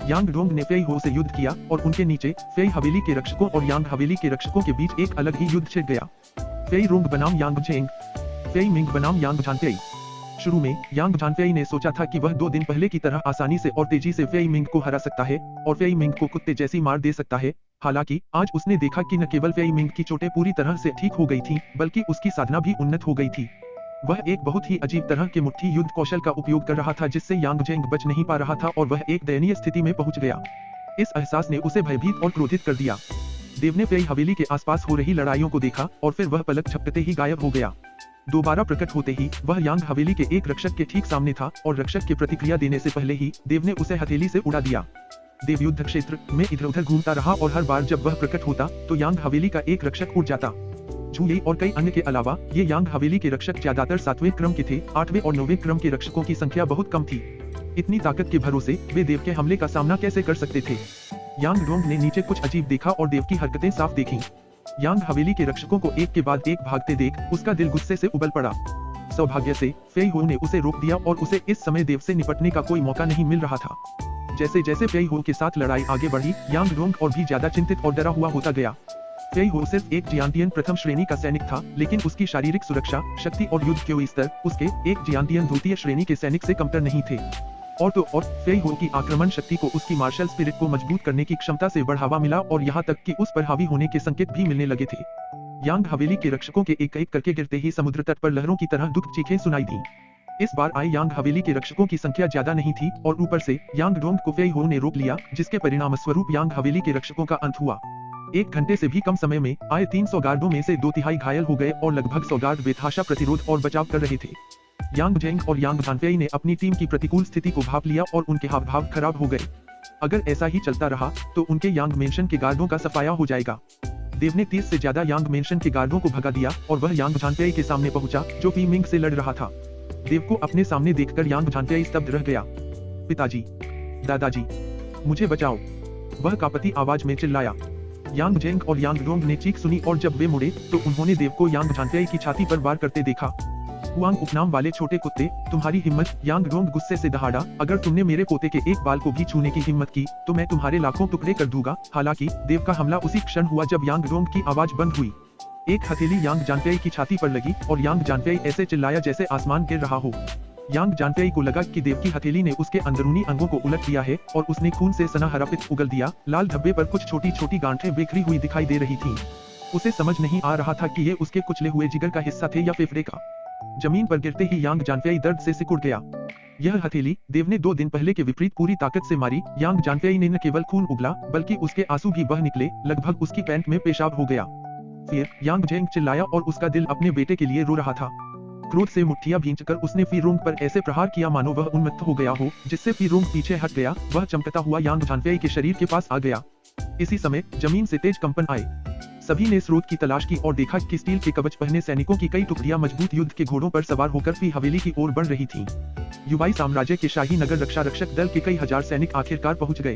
A: यांग डोंग ने फेई हो से युद्ध किया और उनके नीचे फेई हवेली के रक्षकों और यांग हवेली के रक्षकों के बीच एक अलग ही युद्ध छिड़ गया। फेई रोंग बनाम यांग जेंग, फेई मिंग बनाम यांग झानफेई। शुरू में यांग झानफेई ने सोचा था कि वह 2 दिन पहले की तरह आसानी से और तेजी से फेई मिंग को हरा सकता है और फेई मिंग को कुत्ते जैसी मार दे सकता है। हालांकि आज उसने देखा कि न केवल फेई मिंग की चोटें पूरी तरह से ठीक हो गई थीं, बल्कि उसकी साधना भी उन्नत हो गई थी। वह एक बहुत ही अजीब तरह के मुट्ठी युद्ध कौशल का उपयोग कर रहा था, जिससे यांग जेंग बच नहीं पा रहा था और वह एक दयनीय स्थिति में पहुंच गया। इस एहसास ने उसे भयभीत और क्रोधित कर दिया। देव ने फेई हवेली के आसपास हो रही लड़ाइयों को देखा और फिर वह पलक झपकते ही गायब हो गया। दोबारा प्रकट होते ही वह यांग हवेली के एक रक्षक के ठीक सामने था और रक्षक के प्रतिक्रिया देने से पहले ही देव ने उसे हथेली से उड़ा दिया। देव युद्ध क्षेत्र में इधर उधर घूमता रहा और हर बार जब वह प्रकट होता तो यांग हवेली का एक रक्षक उड़ जाता। झू येई और कई अन्य के अलावा ये यांग हवेली के रक्षक ज्यादातर 7वें क्रम के थे। 8वें और 9वें क्रम के रक्षकों की संख्या बहुत कम थी। इतनी ताकत के भरोसे वे देव के हमले का सामना कैसे कर सकते थे? यांग डोंग ने नीचे कुछ अजीब देखा और देव की हरकतें साफ देखीं। यांग हवेली के रक्षकों को एक के बाद एक भागते देख उसका दिल गुस्से से उबल पड़ा। सौभाग्य से फेई हो ने उसे रोक दिया और उसे इस समय देव से निपटने का कोई मौका नहीं मिल रहा था। जैसे जैसे फेई हो के साथ लड़ाई आगे बढ़ी, यांग डोंग और भी ज्यादा चिंतित और डरा हुआ होता गया। फेई हो सिर्फ एक जियांटियन प्रथम श्रेणी का सैनिक था, लेकिन उसकी शारीरिक सुरक्षा, शक्ति और युद्ध के स्तर उसके एक जियांटियन द्वितीय श्रेणी के सैनिक से कमतर नहीं थे। और तो और फेई हो की आक्रमण शक्ति को उसकी मार्शल स्पिरिट को मजबूत करने की क्षमता से बढ़ावा मिला और यहाँ तक कि उस पर हावी होने के संकेत भी मिलने लगे थे। यांग हवेली के रक्षकों के एक एक करके गिरते ही समुद्र तट पर लहरों की तरह दुख चीखें सुनाई दी। इस बार आए यांग हवेली के रक्षकों की संख्या ज्यादा नहीं थी और ऊपर से यांग डोंग को फेई हो ने रोक लिया, जिसके परिणाम स्वरूप यांग हवेली के रक्षकों का अंत हुआ। 1 घंटे से भी कम समय में आए 300 गार्डों में से 2/3 घायल हो गए और लगभग 100 गार्ड बेतहाशा प्रतिरोध और बचाव कर रहे थे। यांग जेंग और यांग जानफेई ने अपनी टीम की प्रतिकूल स्थिति को भांप लिया और उनके हाव भाव खराब हो गए। अगर ऐसा ही चलता रहा तो उनके यांग मेंशन के गार्डों का सफाया हो जाएगा। देव ने 30 से ज्यादा यांग मेंशन के गार्डों को भगा दिया और वह यांग जानफेई के सामने पहुंचा, जो फी मिंग से लड़ रहा था। देव को अपने सामने देखकर यांग जानफेई स्तब्ध रह गया। पिताजी, दादाजी, मुझे बचाओ, वह कांपती आवाज में चिल्लाया। यांग जेंग और यांग डोंग ने चीख सुनी और जब वे मुड़े तो उन्होंने देव को यांग जानफेई की छाती पर वार करते देखा। हुआंग उपनाम वाले छोटे कुत्ते, तुम्हारी हिम्मत, यांग डोंग गुस्से से दहाड़ा, अगर तुमने मेरे पोते के एक बाल को भी छूने की हिम्मत की तो मैं तुम्हारे लाखों टुकड़े कर दूंगा। हालांकि देव का हमला उसी क्षण हुआ जब यांग डोंग की आवाज बंद हुई। एक हथेली यांग जानफेई की छाती पर लगी और यांग जानफेई ऐसे चिल्लाया जैसे आसमान गिर रहा हो। यांग जानफेई को लगा कि देव की हथेली ने उसके अंदरूनी अंगों को उलट दिया है और उसने खून से सना हरा पित्त उगल दिया। लाल धब्बे पर कुछ छोटी छोटी गांठें बिखरी हुई दिखाई दे रही थी। उसे समझ नहीं आ रहा था कि ये उसके कुचले हुए जिगर का हिस्सा थे या फेफड़े का। जमीन पर गिरते ही यांग जानफेई दर्द से सिकुड़ गया। यह हथेली देव ने 2 दिन पहले के विपरीत पूरी ताकत से मारी। यांग जानफेई ने न केवल खून उगला बल्कि उसके आंसू भी बह निकले, लगभग उसकी पैंट में पेशाब हो गया। फिर यांग जेंग चिल्लाया और उसका दिल अपने बेटे के लिए रो रहा था। क्रोध से मुट्ठियां भींचकर उसने फी रोंग पर ऐसे प्रहार किया मानो वह उन्मत्त हो गया हो, जिससे फी रोंग पीछे हट गया। वह चमकता हुआ यांग जानफेई के शरीर के पास आ गया। इसी समय जमीन से तेज कंपन आए। सभी ने स्रोत की तलाश की और देखा कि स्टील के कवच पहने सैनिकों की कई टुकड़ियां मजबूत युद्ध के घोड़ों पर सवार होकर फी हवेली की ओर बढ़ रही थीं। युवाई साम्राज्य के शाही नगर रक्षा रक्षक दल के कई हजार सैनिक आखिरकार पहुंच गए।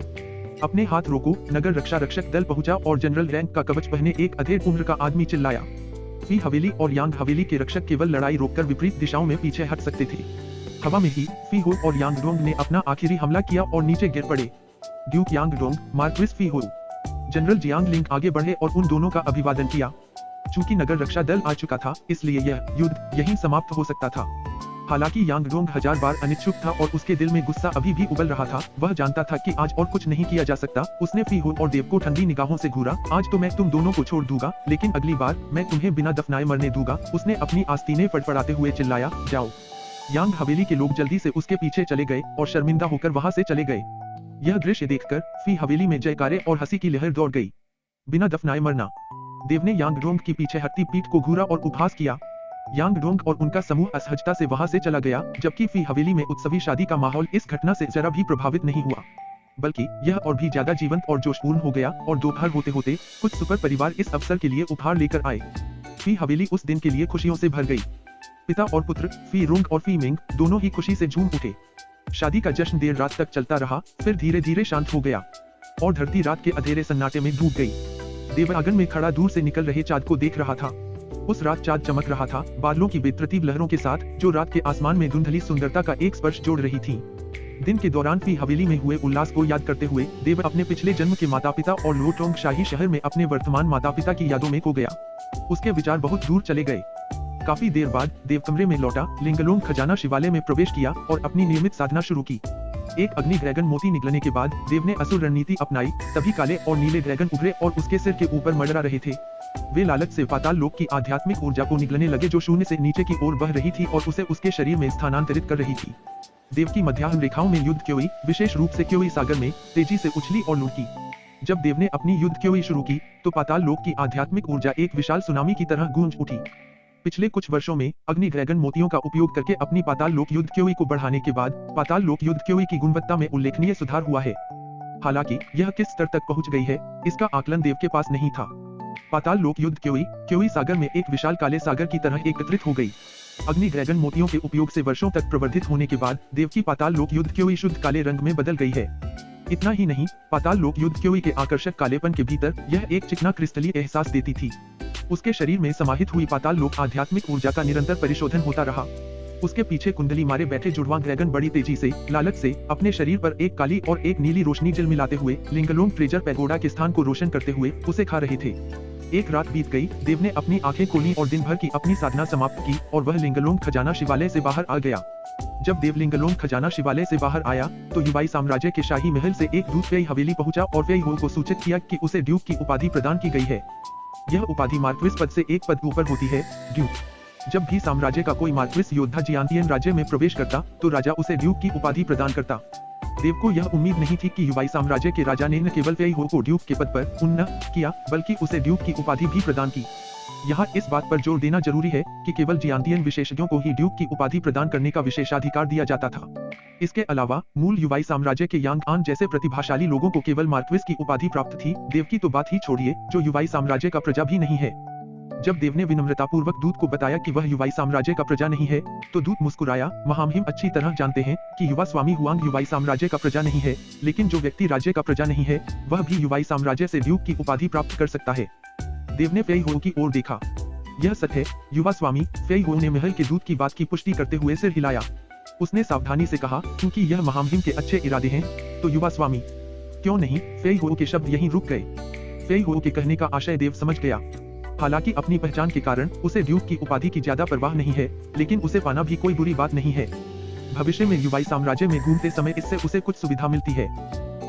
A: अपने हाथ रोको, नगर रक्षा रक्षक दल पहुंचा और जनरल रैंक का कवच पहने एक अधेड़ उम्र का आदमी चिल्लाया। फी हवेली और यांग हवेली के रक्षक केवल लड़ाई रोककर विपरीत दिशाओं में पीछे हट सकते थे। हवा में ही फी हो और यांग डोंग ने अपना आखिरी हमला किया और नीचे गिर पड़े। ड्यूक यांग डोंग, मार्क्विस फी हो, जनरल जियांग लिंग आगे बढ़े और उन दोनों का अभिवादन किया। चूंकि नगर रक्षा दल आ चुका था, इसलिए यह युद्ध यहीं समाप्त हो सकता था। हालांकि यांग डोंग 1000 बार अनिच्छुक था और उसके दिल में गुस्सा अभी भी उबल रहा था। वह जानता था कि आज और कुछ नहीं किया जा सकता। उसने फी हो और देव को ठंडी निगाहों से घूरा। आज तो मैं तुम दोनों को छोड़ दूंगा, लेकिन अगली बार मैं तुम्हें बिना दफनाए मरने दूंगा। उसने अपनी आस्तीनें फड़फड़ाते हुए चिल्लाया, जाओ। यांग हवेली के लोग जल्दी से उसके पीछे चले गए और शर्मिंदा होकर वहां से चले गए। यह दृश्य देखकर फी हवेली में जयकारे और हंसी की लहर दौड़ गई। बिना दफनाए मरना। देव ने यांग डोंग की पीछे हटती पीठ को घूरा और उपहास किया। यांग डोंग और उनका समूह असहजता से वहां से चला गया, जबकि फी हवेली में उत्सवी शादी का माहौल इस घटना से जरा भी प्रभावित नहीं हुआ, बल्कि यह और भी ज्यादा जीवंत और जोशपूर्ण हो गया। और दोपहर होते होते कुछ सुपर परिवार इस अवसर के लिए उपहार लेकर आए। फी हवेली उस दिन के लिए खुशियों से भर गई। पिता और पुत्र फी रोंग और फी मिंग दोनों ही खुशी से झूम उठे। शादी का जश्न देर रात तक चलता रहा, फिर धीरे धीरे शांत हो गया और धरती रात के अंधेरे सन्नाटे में डूब गई। देवरागन में खड़ा दूर से निकल रहे चाँद को देख रहा था। उस रात चाँद चमक रहा था, बादलों की बेतरतीब लहरों के साथ, जो रात के आसमान में धुंधली सुंदरता का एक स्पर्श जोड़ रही थी। दिन के दौरान फी हवेली में हुए उल्लास को याद करते हुए देव अपने पिछले जन्म के माता पिता और लोटोंग शाही शहर में अपने वर्तमान माता पिता की यादों में खो गया। उसके विचार बहुत दूर चले गए। काफी देर बाद देव कमरे में लौटा, लिंगलोंग खजाना शिवालय में प्रवेश किया और अपनी नियमित साधना शुरू की। एक अग्नि ड्रैगन मोती निगलने के बाद देव ने असुर रणनीति अपनाई। तभी काले और नीले ड्रैगन उभरे और उसके सिर के ऊपर मंडरा रहे थे। वे लालच से पाताल लोक की आध्यात्मिक ऊर्जा को निगलने लगे, जो शून्य से नीचे की ओर बह रही थी और उसे उसके शरीर में स्थानांतरित कर रही थी। देव की मध्याह्न रेखाओं में युद्ध क्योई, विशेष रूप से क्योई सागर में, तेजी से उछली और लुढ़की। जब देव ने अपनी युद्ध क्योई शुरू की तो पाताल लोक की आध्यात्मिक ऊर्जा एक विशाल सुनामी की तरह गूंज उठी। पिछले कुछ वर्षों में अग्नि ड्रैगन मोतियों का उपयोग करके अपनी पाताल लोक युद्ध क्योई को बढ़ाने के बाद पाताल लोक युद्ध क्योई की गुणवत्ता में उल्लेखनीय सुधार हुआ है। हालांकि यह किस स्तर तक पहुंच गई है, इसका आकलन देव के पास नहीं था। पाताल लोक युद्ध क्योई सागर में एक विशाल काले सागर की तरह एकत्रित हो गई। अग्नि ड्रैगन मोतियों के उपयोग से वर्षों तक प्रवर्धित होने के बाद देव की पाताल लोक युद्ध क्योई शुद्ध काले रंग में बदल गई है। इतना ही नहीं, पाताल लोक युद्ध क्योई के आकर्षक कालेपन के भीतर यह एक चिकना क्रिस्टलीय एहसास देती थी। उसके शरीर में समाहित हुई पाताल लोक आध्यात्मिक ऊर्जा का निरंतर परिशोधन होता रहा। उसके पीछे कुंडली मारे बैठे जुड़वां ड्रैगन बड़ी तेजी से, लालच से अपने शरीर पर एक काली और एक नीली रोशनी मिलाते हुए लिंगलोंग ट्रेजर पैगोडा के स्थान को रोशन करते हुए उसे खा रहे थे। एक रात बीत गई, देव ने अपनी आंखें खोली और दिन भर की अपनी साधना समाप्त की और वह लिंगलोंग खजाना शिवालय से बाहर आ गया। जब देव लिंगलोंग खजाना शिवालय से बाहर आया तो युवाई साम्राज्य के शाही महल से एक दूत फेई हवेली पहुंचा और फेई हो को सूचित किया कि उसे ड्यूक की उपाधि प्रदान की गई है। यह उपाधि मार्क्विस पद से एक पद ऊपर होती है, ड्यूक। जब भी साम्राज्य का कोई मार्क्विस योद्धा जियांतियन राज्य में प्रवेश करता तो राजा उसे ड्यूक की उपाधि प्रदान करता। देव को यह उम्मीद नहीं थी कि युवाई साम्राज्य के राजा ने न केवल फेई हो को ड्यूक के पद पर उन्नत किया बल्कि उसे ड्यूक की उपाधि भी प्रदान की। यहाँ इस बात पर जोर देना जरूरी है कि केवल जियांतियन विशेषज्ञों को ही ड्यूक की उपाधि प्रदान करने का विशेषाधिकार दिया जाता था। इसके अलावा मूल युवाई साम्राज्य के यांग आन जैसे प्रतिभाशाली लोगों को केवल मार्क्विस की उपाधि प्राप्त थी। देव की तो बात ही छोड़िए, जो युवाई साम्राज्य का प्रजा भी नहीं है। जब देव ने विनम्रतापूर्वक दूत को बताया कि वह युवाई साम्राज्य का प्रजा नहीं है तो दूत मुस्कुराया। महामहिम अच्छी तरह जानते हैं कि युवा स्वामी हुआंग युवाई साम्राज्य का प्रजा नहीं है, लेकिन जो व्यक्ति राज्य का प्रजा नहीं है वह भी युवाई साम्राज्य से ड्यूक की उपाधि प्राप्त कर सकता है। देव ने फेई हो की ओर देखा। यह सच है, युवा स्वामी। फेई हो ने महल के दूत की बात की पुष्टि करते हुए सिर हिलाया। उसने सावधानी से कहा, क्योंकि यह महामहिम के अच्छे इरादे हैं तो युवा स्वामी। क्यों नहीं? फेई हो के शब्द यहीं रुक गए। फेई हो के कहने का आशय देव समझ गया। हालांकि अपनी पहचान के कारण उसे ड्यूक की उपाधि की ज्यादा परवाह नहीं है, लेकिन उसे पाना भी कोई बुरी बात नहीं है। भविष्य में युवाई साम्राज्य में घूमते समय इससे उसे कुछ सुविधा मिलती है।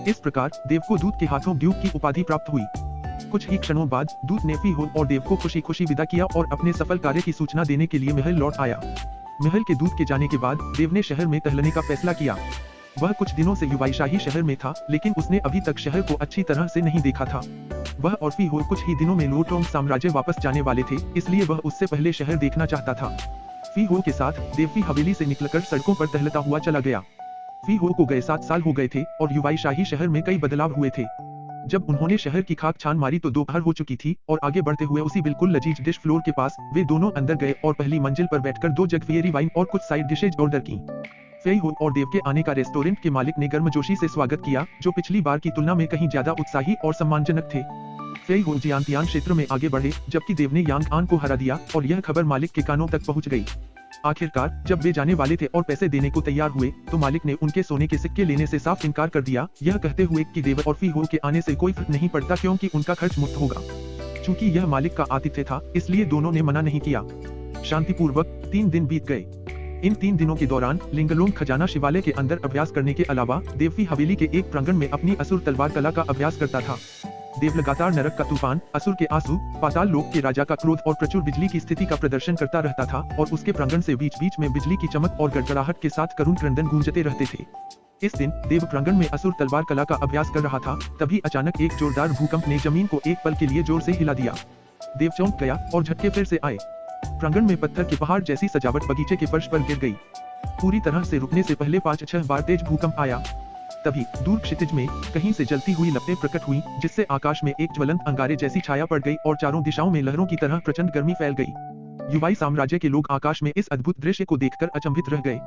A: इस प्रकार देव को दूत के हाथों ड्यूक की उपाधि प्राप्त हुई। कुछ ही क्षणों बाद दूत ने फेई हो और देव को खुशी खुशी विदा किया और अपने सफल कार्य की सूचना देने के लिए महल लौट आया। महल के दूत के जाने के बाद देव ने शहर में टहलने का फैसला किया। वह कुछ दिनों से युवाई शाही शहर में था, लेकिन उसने अभी तक शहर को अच्छी तरह से नहीं देखा था। वह और फेई हो कुछ ही दिनों में लोटोंग साम्राज्य वापस जाने वाले थे, इसलिए वह उससे पहले शहर देखना चाहता था। फेई हो के साथ देव की हवेली से निकलकर सड़कों पर टहलता हुआ चला गया। फेई हो को गए 7 साल हो गए थे और युवाई शाही शहर में कई बदलाव हुए थे। जब उन्होंने शहर की खाक छान मारी तो दोपहर हो चुकी थी और आगे बढ़ते हुए उसी बिल्कुल लजीज डिश फ्लोर के पास वे दोनों अंदर गए और पहली मंजिल पर बैठकर 2 जग फेयरी वाइन और कुछ साइड डिशेज ऑर्डर की। फेई हो और देव के आने का रेस्टोरेंट के मालिक ने गर्मजोशी से स्वागत किया, जो पिछली बार की तुलना में कहीं ज्यादा उत्साही और सम्मानजनक थे। फेई हो जियांतियान क्षेत्र में आगे बढ़े, जबकि देव ने यांग आन को हरा दिया और यह खबर मालिक के कानों तक पहुंच गई। आखिरकार जब वे जाने वाले थे और पैसे देने को तैयार हुए तो मालिक ने उनके सोने के सिक्के लेने से साफ इनकार कर दिया, यह कहते हुए कि देव और फेई हो के आने से कोई फर्क नहीं पड़ता क्योंकि उनका खर्च मुफ्त होगा। चूंकि यह मालिक का आतिथ्य था, इसलिए दोनों ने मना नहीं किया। शांतिपूर्वक 3 दिन बीत गए। इन 3 दिनों के दौरान लिंगलोंग खजाना शिवालय के अंदर अभ्यास करने के अलावा देव की हवेली के एक प्रांगण में अपनी असुर तलवार कला का अभ्यास करता था। देव लगातार नरक का तूफान, असुर के आंसू, पाताल लोक के राजा का क्रोध और प्रचुर बिजली की स्थिति का प्रदर्शन करता रहता था और उसके प्रांगण से बीच बीच में बिजली की चमक और गड़गड़ाहट के साथ करुण क्रंदन गूंजते रहते थे। इस दिन देव प्रांगण में असुर तलवार कला का अभ्यास कर रहा था, तभी अचानक एक जोरदार भूकंप ने जमीन को एक पल के लिए जोर से हिला दिया। देव चौंक गया और झटके फिर से आए। प्रांगण में पत्थर के पहाड़ जैसी सजावट बगीचे के फर्श पर गिर गई। पूरी तरह से रुकने से पहले 5-6 बार तेज भूकंप आया। तभी दूर क्षितिज में कहीं से जलती हुई लपटें प्रकट हुई, जिससे आकाश में एक ज्वलंत अंगारे जैसी छाया पड़ गई और चारों दिशाओं में लहरों की तरह प्रचंड गर्मी फैल गई। युवाई साम्राज्य के लोग आकाश में इस अद्भुत दृश्य को देखकर अचंभित रह गए।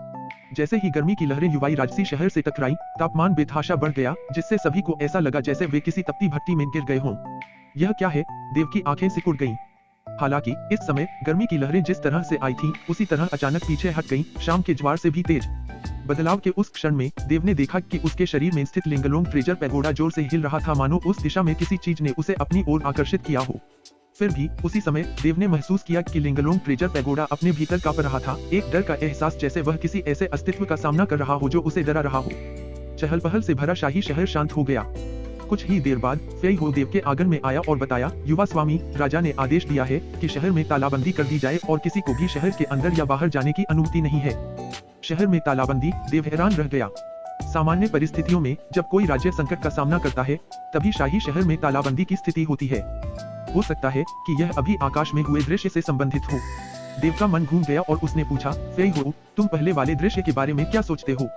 A: जैसे ही गर्मी की लहरें युवाई राजसी शहर से टकराई, तापमान बेतहाशा बढ़ गया, जिससे सभी को ऐसा लगा जैसे वे किसी तपती भट्टी में गिर गए हों। यह क्या है? देव की आंखें सिकुड़ गईं। हालांकि इस समय गर्मी की लहरें जिस तरह से आई थीं, उसी तरह अचानक पीछे हट गईं, शाम के ज्वार से भी तेज। बदलाव के उस क्षण में देव ने देखा कि उसके शरीर में स्थित लिंगलोंग ट्रेजर पैगोडा जोर से हिल रहा था, मानो उस दिशा में किसी चीज ने उसे अपनी ओर आकर्षित किया हो। फिर भी उसी समय देव ने महसूस किया कि लिंगलोंग ट्रेजर पैगोडा अपने भीतर कांप रहा था, एक डर का एहसास, जैसे वह किसी ऐसे अस्तित्व का सामना कर रहा हो जो उसे डरा रहा हो। चहल पहल से भरा शाही शहर शांत हो गया। कुछ ही देर बाद फेई हो देव के आंगन में आया और बताया, युवा स्वामी, राजा ने आदेश दिया है कि शहर में तालाबंदी कर दी जाए और किसी को भी शहर के अंदर या बाहर जाने की अनुमति नहीं है। शहर में तालाबंदी? देव हैरान रह गया। सामान्य परिस्थितियों में जब कोई राज्य संकट का सामना करता है, तभी शाही शहर में तालाबंदी की स्थिति होती है। हो सकता है कि यह अभी आकाश में हुए दृश्य से संबंधित हो। देव का मन घूम गया और उसने पूछा, फेई हो, तुम पहले वाले दृश्य के बारे में क्या सोचते हो?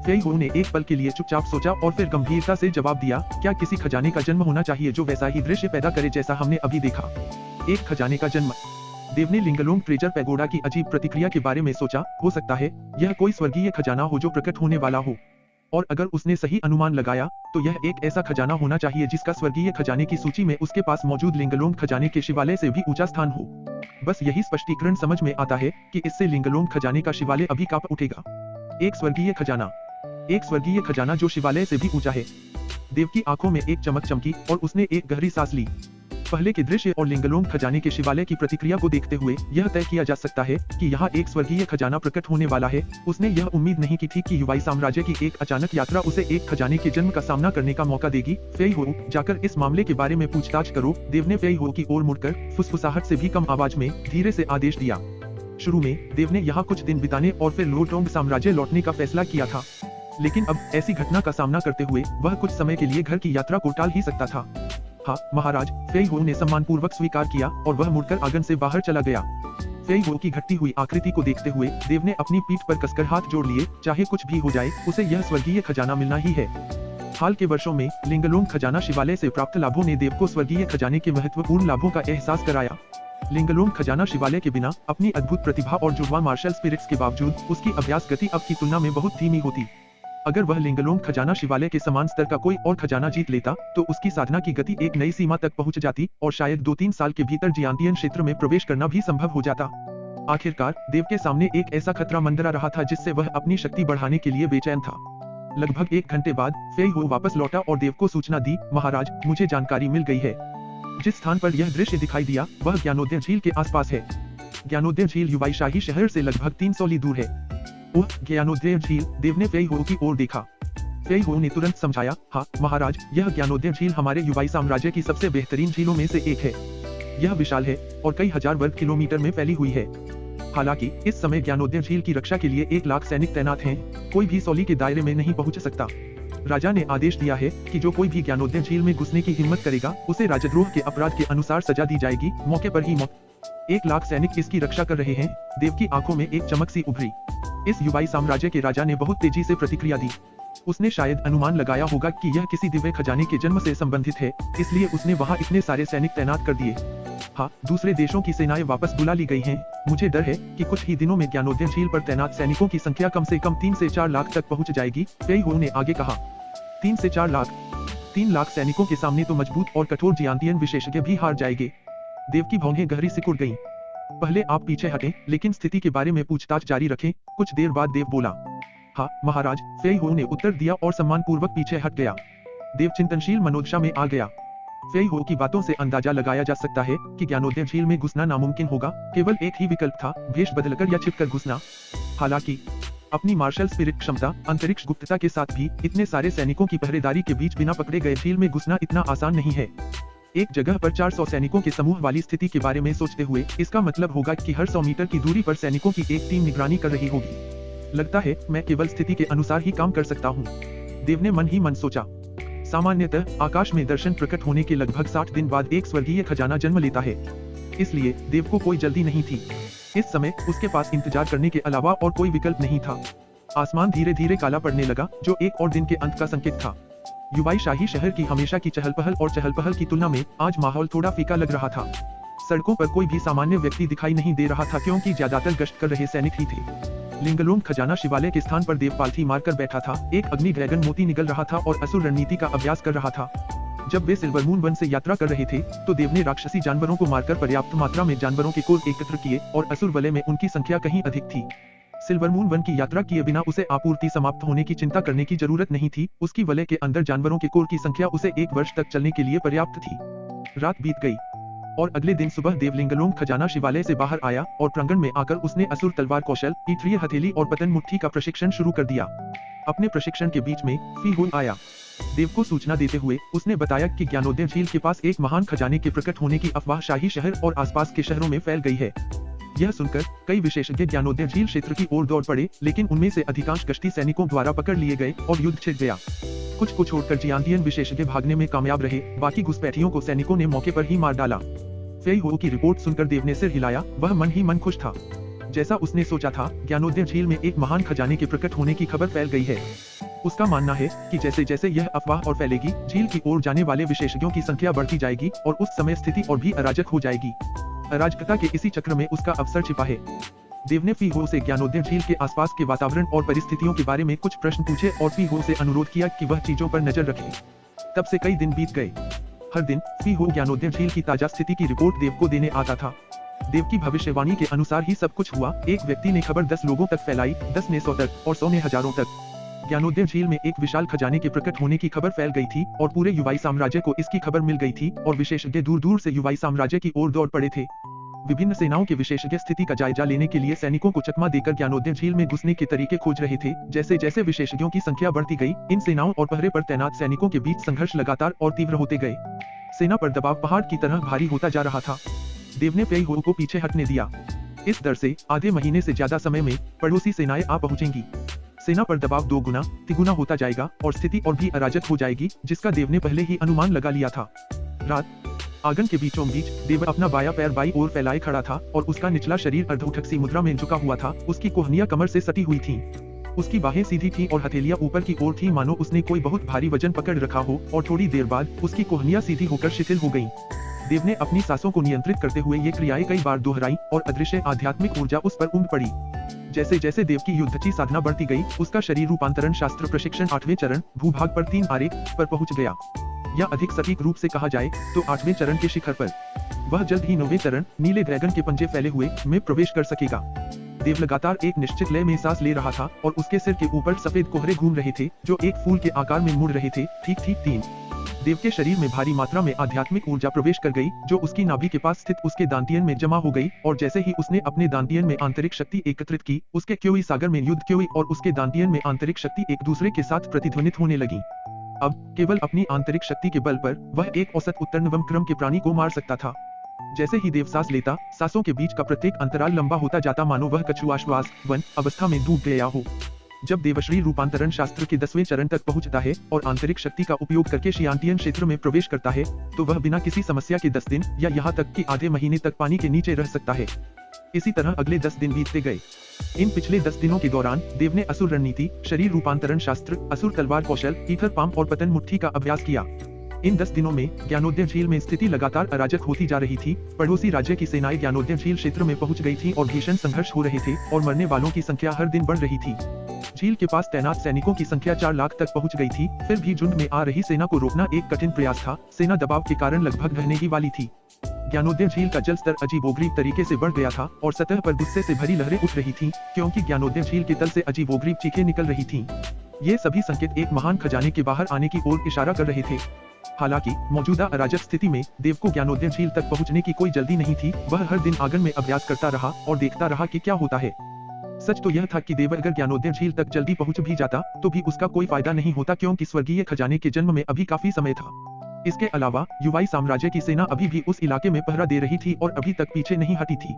A: फेई हो ने एक पल के लिए चुपचाप सोचा और फिर गंभीरता से जवाब दिया, क्या किसी खजाने का जन्म होना चाहिए जो वैसा ही दृश्य पैदा करे जैसा हमने अभी देखा? एक खजाने का जन्म। देव ने लिंगलोंग ट्रेजर पैगोडा की अजीब प्रतिक्रिया के बारे में सोचा। हो सकता है यह कोई स्वर्गीय खजाना हो जो प्रकट होने वाला हो, और अगर उसने सही अनुमान लगाया तो यह एक ऐसा खजाना होना चाहिए जिसका स्वर्गीय खजाने की सूची में उसके पास मौजूद लिंगलोंग खजाने के शिवालय से भी ऊंचा स्थान हो। बस यही स्पष्टीकरण समझ में आता है कि इससे लिंगलोंग खजाने का शिवालय अभी कांप उठेगा। एक स्वर्गीय खजाना जो शिवालय से भी ऊंचा है। देव की आंखों में एक चमक चमकी और उसने एक गहरी सांस ली। पहले के दृश्य और लिंगलोंग खजाने के शिवालय की प्रतिक्रिया को देखते हुए यह तय किया जा सकता है कि यहाँ एक स्वर्गीय खजाना प्रकट होने वाला है। उसने यह उम्मीद नहीं की थी कि युवाई साम्राज्य की एक अचानक यात्रा उसे एक खजाने के जन्म का सामना करने का मौका देगी। फेई हो, जाकर इस मामले के बारे में पूछताछ करो। देव ने फेई हो की ओर मुड़कर फुसफुसाहट से भी कम आवाज में धीरे से आदेश दिया। शुरू में देव ने यहाँ कुछ दिन बिताने और फिर लोटोंग साम्राज्य लौटने का फैसला किया था, लेकिन अब ऐसी घटना का सामना करते हुए वह कुछ समय के लिए घर की यात्रा को टाल ही सकता था। हाँ महाराज, फेई हो ने सम्मानपूर्वक स्वीकार किया और वह मुड़कर आंगन से बाहर चला गया। फेई हो की घटती हुई आकृति को देखते हुए देव ने अपनी पीठ पर कसकर हाथ जोड़ लिए। चाहे कुछ भी हो जाए, उसे यह स्वर्गीय खजाना मिलना ही है। हाल के वर्षों में लिंगलोंग खजाना शिवालय से प्राप्त लाभों ने देव को स्वर्गीय खजाने के महत्वपूर्ण लाभों का एहसास कराया। लिंगलोंग खजाना शिवालय के बिना अपनी अद्भुत प्रतिभा और जुड़वा मार्शल स्पिरिट्स के बावजूद उसकी अभ्यास गति अब की तुलना में बहुत धीमी होती। अगर वह लिंगलोंग खजाना शिवालय के समान स्तर का कोई और खजाना जीत लेता तो उसकी साधना की गति एक नई सीमा तक पहुंच जाती और शायद 2-3 साल के भीतर जियांतियन क्षेत्र में प्रवेश करना भी संभव हो जाता। आखिरकार देव के सामने एक ऐसा खतरा मंडरा रहा था जिससे वह अपनी शक्ति बढ़ाने के लिए बेचैन था। लगभग 1 घंटे बाद फेई हो वापस लौटा और देव को सूचना दी, महाराज, मुझे जानकारी मिल गई है। जिस स्थान पर यह दृश्य दिखाई दिया वह ज्ञानोदय झील के आसपास है। ज्ञानोदय झील युवाई शाही शहर से लगभग 300 ली दूर है। ओह, ज्ञानोदय झील। देव ने फेई हो की ओर देखा। फेई हो ने तुरंत समझाया, हाँ महाराज, यह ज्ञानोदय झील हमारे युवाई साम्राज्य की सबसे बेहतरीन झीलों में से एक है। यह विशाल है और कई हजार वर्ग किलोमीटर में फैली हुई है। हालांकि इस समय ज्ञानोदय झील की रक्षा के लिए 1 लाख सैनिक तैनात हैं। कोई भी सौली के दायरे में नहीं पहुंच सकता। राजा ने आदेश दिया है कि जो कोई भी ज्ञानोदय झील में घुसने की हिम्मत करेगा उसे राजद्रोह के अपराध के अनुसार सजा दी जाएगी, मौके पर ही मौत। 1 लाख सैनिक इसकी रक्षा कर रहे हैं। देव की आंखों में एक चमक सी उभरी। इस युवाई साम्राज्य के राजा ने बहुत तेजी से प्रतिक्रिया दी। उसने शायद अनुमान लगाया होगा कि यह किसी दिव्य खजाने के जन्म से संबंधित है, इसलिए उसने वहां इतने सारे सैनिक तैनात कर दिए। हाँ, दूसरे देशों की सेनाएं वापस बुला ली गई हैं। मुझे डर है कि कुछ ही दिनों में ज्ञानोदय झील पर तैनात सैनिकों की संख्या कम से कम 3 से 4 लाख तक पहुंच जाएगी। फेई हो ने आगे कहा, 3 से 4 लाख? 3 लाख सैनिकों के सामने तो मजबूत और कठोर जियांतियन विशेषज्ञ भी हार जाएंगे। देव की भौहें गहरी सिकुड़ गईं। पहले आप पीछे हटें, लेकिन स्थिति के बारे में पूछताछ जारी रखें। कुछ देर बाद देव बोला, हाँ महाराज, फेई हो ने उत्तर दिया और सम्मानपूर्वक पीछे हट गया। देव चिंतनशील मनोदशा में आ गया। फेई हो की बातों से अंदाजा लगाया जा सकता है कि ज्ञानोदय झील में घुसना नामुमकिन होगा। केवल एक ही विकल्प था, भेष बदलकर या छिपकर घुसना। हालांकि अपनी मार्शल स्पिरिट क्षमता, अंतरिक्ष गुप्तता के साथ भी इतने सारे सैनिकों की पहरेदारी के बीच बिना पकड़े गए झील में घुसना इतना आसान नहीं है। एक जगह पर 400 सैनिकों के समूह वाली स्थिति के बारे में सोचते हुए इसका मतलब होगा कि हर 100 मीटर की दूरी पर सैनिकों की एक टीम निगरानी कर रही होगी। लगता है मैं केवल स्थिति के अनुसार ही काम कर सकता हूँ, देव ने मन ही मन सोचा। सामान्यतः आकाश में दर्शन प्रकट होने के लगभग 60 दिन बाद एक स्वर्गीय खजाना जन्म लेता है, इसलिए देव को कोई जल्दी नहीं थी। इस समय उसके पास इंतजार करने के अलावा और कोई विकल्प नहीं था। आसमान धीरे धीरे काला पड़ने लगा, जो एक और दिन के अंत का संकेत था। युवाई शाही शहर की हमेशा की चहल पहल की तुलना में आज माहौल थोड़ा फीका लग रहा था। सड़कों पर कोई भी सामान्य व्यक्ति दिखाई नहीं दे रहा था, क्योंकि ज्यादातर गश्त कर रहे सैनिक ही थे। लिंगलोंग खजाना शिवालय के स्थान पर देव पालथी मारकर बैठा था। एक अग्नि ड्रैगन मोती निगल रहा था और असुर रणनीति का अभ्यास कर रहा था। जब वे सिल्वर मून वन से यात्रा कर रहे थे तो देव ने राक्षसी जानवरों को मारकर पर्याप्त मात्रा में जानवरों के कोर एकत्र किए और असुर वलय में उनकी संख्या कहीं अधिक थी। सिल्वर मून वन की यात्रा किए बिना उसे आपूर्ति समाप्त होने की चिंता करने की जरूरत नहीं थी। उसकी वलय के अंदर जानवरों के कोर की संख्या उसे 1 वर्ष तक चलने के लिए पर्याप्त थी। रात बीत गई और अगले दिन सुबह देव लिंगलोंग खजाना शिवालय से बाहर आया और प्रांगण में आकर उसने असुर तलवार कौशल, तीर्थीय हथेली और पतन मुट्ठी का प्रशिक्षण शुरू कर दिया। अपने प्रशिक्षण के बीच में फी हुन आया। देव को सूचना देते हुए उसने बताया कि ज्ञानोदय झील के पास एक महान खजाने के प्रकट होने की अफवाह शाही शहर और आसपास के शहरों में फैल गई है। यह सुनकर कई विशेषज्ञ ज्ञानोदय झील क्षेत्र की ओर दौड़ पड़े, लेकिन उनमें से अधिकांश गश्ती सैनिकों द्वारा पकड़ लिए गए और युद्ध छिड़ गया। कुछ को छोड़कर जियांतियन विशेषज्ञ भागने में कामयाब रहे, बाकी घुसपैठियों को सैनिकों ने मौके पर ही मार डाला। फेई हो की रिपोर्ट सुनकर देव ने सिर हिलाया। वह मन ही मन खुश था। जैसा उसने सोचा था, ज्ञानोदय झील में एक महान खजाने के प्रकट होने की खबर फैल गई है। उसका मानना है कि जैसे जैसे यह अफवाह और फैलेगी, झील की ओर जाने वाले विशेषज्ञों की संख्या बढ़ती जाएगी और उस समय स्थिति और भी अराजक हो जाएगी। अराजकता के इसी चक्र में उसका अवसर छिपा है। देव ने फी हो से ज्ञानोदय झील के आसपास के वातावरण और परिस्थितियों के बारे में कुछ प्रश्न पूछे और फी हो से अनुरोध किया कि वह चीजों पर नजर रखे। तब से कई दिन बीत गए। हर दिन फी हो ज्ञानोदय झील की ताजा स्थिति की रिपोर्ट देव को देने आता था। देव की भविष्यवाणी के अनुसार ही सब कुछ हुआ। एक व्यक्ति ने खबर 10 लोगों तक फैलाई, 10 ने 100 तक और 100 ने हजारों तक। ज्ञानोदय झील में एक विशाल खजाने के प्रकट होने की खबर फैल गई थी और पूरे युवाई साम्राज्य को इसकी खबर मिल गई थी और विशेषज्ञ दूर दूर से युवाई साम्राज्य की ओर दौड़ पड़े थे। विभिन्न सेनाओं के विशेषज्ञ स्थिति का जायजा लेने के लिए सैनिकों को चकमा देकर ज्ञानोदय झील में घुसने के तरीके खोज रहे थे। जैसे जैसे विशेषज्ञों की संख्या बढ़ती गई, इन सेनाओं और पहरे पर तैनात सैनिकों के बीच संघर्ष लगातार और तीव्र होते गए। सेना पर दबाव पहाड़ की तरह भारी होता जा रहा था। देव ने फेई हो को पीछे हटने दिया। इस डर से आधे महीने से ज्यादा समय में पड़ोसी सेनाएं आ पहुंचेंगी। सेना पर दबाव 2 गुना, 3 गुना होता जाएगा और स्थिति और भी अराजक हो जाएगी, जिसका देव ने पहले ही अनुमान लगा लिया था। रात आंगन के बीचों बीच देव अपना बाया पैर बाई ओर फैलाए खड़ा था और उसका निचला शरीर अर्धउठक सी मुद्रा में झुका हुआ था। उसकी कोहनियां कमर से सटी हुई थीं। उसकी बाहें सीधी थीं और हथेलियां ऊपर की ओर थीं, मानो उसने कोई बहुत भारी वजन पकड़ रखा हो और थोड़ी देर बाद उसकी कोहनियां सीधी होकर शिथिल हो गईं। देव ने अपनी सांसों को नियंत्रित करते हुए ये क्रियाएं कई बार दोहराई और अदृश्य आध्यात्मिक ऊर्जा उस पर उमड़ पड़ी। जैसे जैसे देव की युद्धची साधना बढ़ती गई, उसका शरीर रूपांतरण शास्त्र प्रशिक्षण 8वें चरण भूभाग पर 3 आरे पर पहुंच गया, या अधिक सटीक रूप से कहा जाए तो 8वें चरण के शिखर पर। वह जल्द ही 9वें चरण नीले ड्रैगन के पंजे फैले हुए में प्रवेश कर सकेगा। देव लगातार एक निश्चित लय में सांस ले रहा था और उसके सिर के ऊपर सफेद कोहरे घूम रहे थे जो एक फूल के आकार में मुड़ रहे थे। ठीक 3। देव के शरीर में भारी मात्रा में आध्यात्मिक ऊर्जा प्रवेश कर गई, जो उसकी नाभि के पास स्थित उसके दांतियन में जमा हो गई और जैसे ही उसने अपने दांतियन में आंतरिक शक्ति एकत्रित की, उसके क्योई सागर में युद्ध क्योई और उसके दांतियन में आंतरिक शक्ति एक दूसरे के साथ प्रतिध्वनित होने लगी। अब केवल अपनी आंतरिक शक्ति के बल पर वह एक औसत उत्तर्णवम क्रम के प्राणी को मार सकता था। जैसे ही देव सांस लेता, सांसों के बीच का प्रत्येक अंतराल लंबा होता जाता, मानो वह कछुआश्वास वन अवस्था में डूब गया हो। जब देवश्री रूपांतरण शास्त्र के 10वें चरण तक पहुंचता है और आंतरिक शक्ति का उपयोग करके शियांतियन क्षेत्र में प्रवेश करता है, तो वह बिना किसी समस्या के 10 दिन या यहाँ तक कि आधे महीने तक पानी के नीचे रह सकता है। इसी तरह अगले 10 दिन बीतते गए। इन पिछले 10 दिनों के दौरान देव ने असुर रणनीति, शरीर रूपांतरण शास्त्र, असुर तलवार कौशल, ईथर पाम और पतन मुट्ठी का अभ्यास किया। इन 10 दिनों में ज्ञानोदय झील में स्थिति लगातार अराजक होती जा रही थी। पड़ोसी राज्य की सेनाएं ज्ञानोदय झील क्षेत्र में पहुंच गई थीं और भीषण संघर्ष हो रहे थे और मरने वालों की संख्या हर दिन बढ़ रही थी। झील के पास तैनात सैनिकों की संख्या 4 लाख तक पहुंच गई थी। फिर भी झुंड में आ रही सेना को रोकना एक कठिन प्रयास था। सेना दबाव के कारण लगभग ढहने ही वाली थी। ज्ञानोदय झील का जल स्तर अजीबोगरीब तरीके से बढ़ गया था और सतह पर गुस्से से भरी लहरें उठ रही थीं, क्योंकि ज्ञानोदय झील के तल से अजीबोगरीब चीखें निकल रही थीं। ये सभी संकेत एक महान खजाने के बाहर आने की ओर इशारा कर रहे थे। हालांकि मौजूदा अराजक स्थिति में देव को ज्ञानोदय झील तक पहुंचने की कोई जल्दी नहीं थी। वह हर दिन आंगन में अभ्यास करता रहा और देखता रहा कि क्या होता है। सच तो यह था कि देव अगर ज्ञानोदय झील तक जल्दी पहुंच भी जाता तो भी उसका कोई फायदा नहीं होता, क्योंकि स्वर्गीय खजाने के जन्म में अभी काफी समय था। इसके अलावा युवाई साम्राज्य की सेना अभी भी उस इलाके में पहरा दे रही थी और अभी तक पीछे नहीं हटी थी।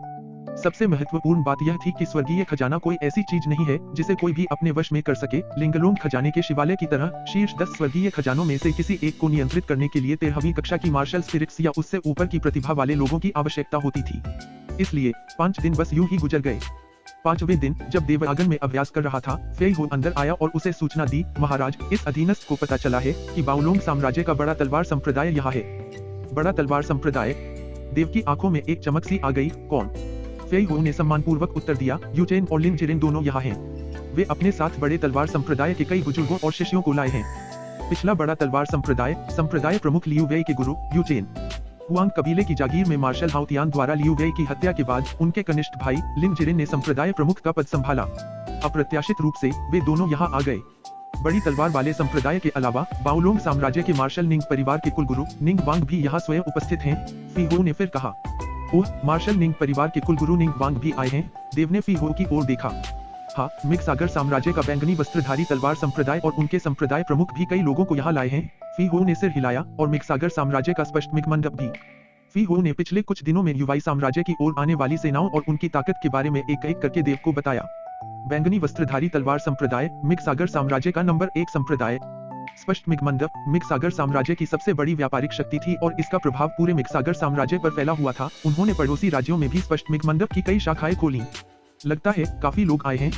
A: सबसे महत्वपूर्ण बात यह थी कि स्वर्गीय खजाना कोई ऐसी चीज नहीं है जिसे कोई भी अपने वश में कर सके। लिंगलोंग खजाने के शिवालय की तरह शीर्ष 10 स्वर्गीय खजानों में से किसी एक को नियंत्रित करने के लिए 13वीं कक्षा की मार्शल स्पिरिट्स या उससे ऊपर की प्रतिभा वाले लोगों की आवश्यकता होती थी। इसलिए 5 दिन बस यूं ही गुजर गए। 5वें दिन जब देव आंगन में अभ्यास कर रहा था, फेई हो अंदर आया और उसे सूचना दी, महाराज, इस अधीनस्थ को पता चला है कि बाओलोंग साम्राज्य का बड़ा तलवार संप्रदाय यहाँ है। बड़ा तलवार संप्रदाय? देव की आंखों में एक चमक सी आ गई। कौन? फेई हो ने सम्मानपूर्वक उत्तर दिया, यूचेन और लिन जिरेन दोनों यहाँ हैं। वे अपने साथ बड़े तलवार संप्रदाय के कई बुजुर्गों और शिष्यों को लाए हैं। पिछला बड़ा तलवार संप्रदाय प्रमुख लियू वेई के गुरु यूचेन हुआंग कबीले की जागीर में मार्शल हाउतियान द्वारा लियू वेई की हत्या के बाद उनके कनिष्ठ भाई लिन जिरेन ने संप्रदाय प्रमुख का पद संभाला। अप्रत्याशित रूप से वे दोनों यहाँ आ गए। बड़ी तलवार वाले संप्रदाय के अलावा बाओलोंग साम्राज्य के मार्शल निंग परिवार के कुलगुरु निंग वांग भी यहाँ स्वयं उपस्थित हैं। फी हो ने फिर कहा, ओह, मार्शल निंग परिवार के कुलगुरु निंग वांग भी आए हैं। देव ने फी हो की ओर देखा। हाँ, मिग सागर साम्राज्य का बैंगनी वस्त्रधारी तलवार संप्रदाय और उनके संप्रदाय प्रमुख भी कई लोगों को यहाँ लाए हैं। फी हो ने सिर हिलाया, और मिग सागर साम्राज्य का स्पष्ट मिग मंडप भी। फी हो ने पिछले कुछ दिनों में युवाई साम्राज्य की ओर आने वाली सेनाओं और उनकी ताकत के बारे में एक एक करके देव को बताया। बैंगनी वस्त्रधारी तलवार संप्रदाय मिग सागर साम्राज्य का नंबर 1 संप्रदाय। स्पष्ट मिग मंडप मिग सागर साम्राज्य की सबसे बड़ी व्यापारिक शक्ति थी और इसका प्रभाव पूरे मिग सागर साम्राज्य पर फैला हुआ था। उन्होंने पड़ोसी राज्यों में भी स्पष्ट मिग मंडप की कई शाखाएं खोली। लगता है काफी लोग आए हैं।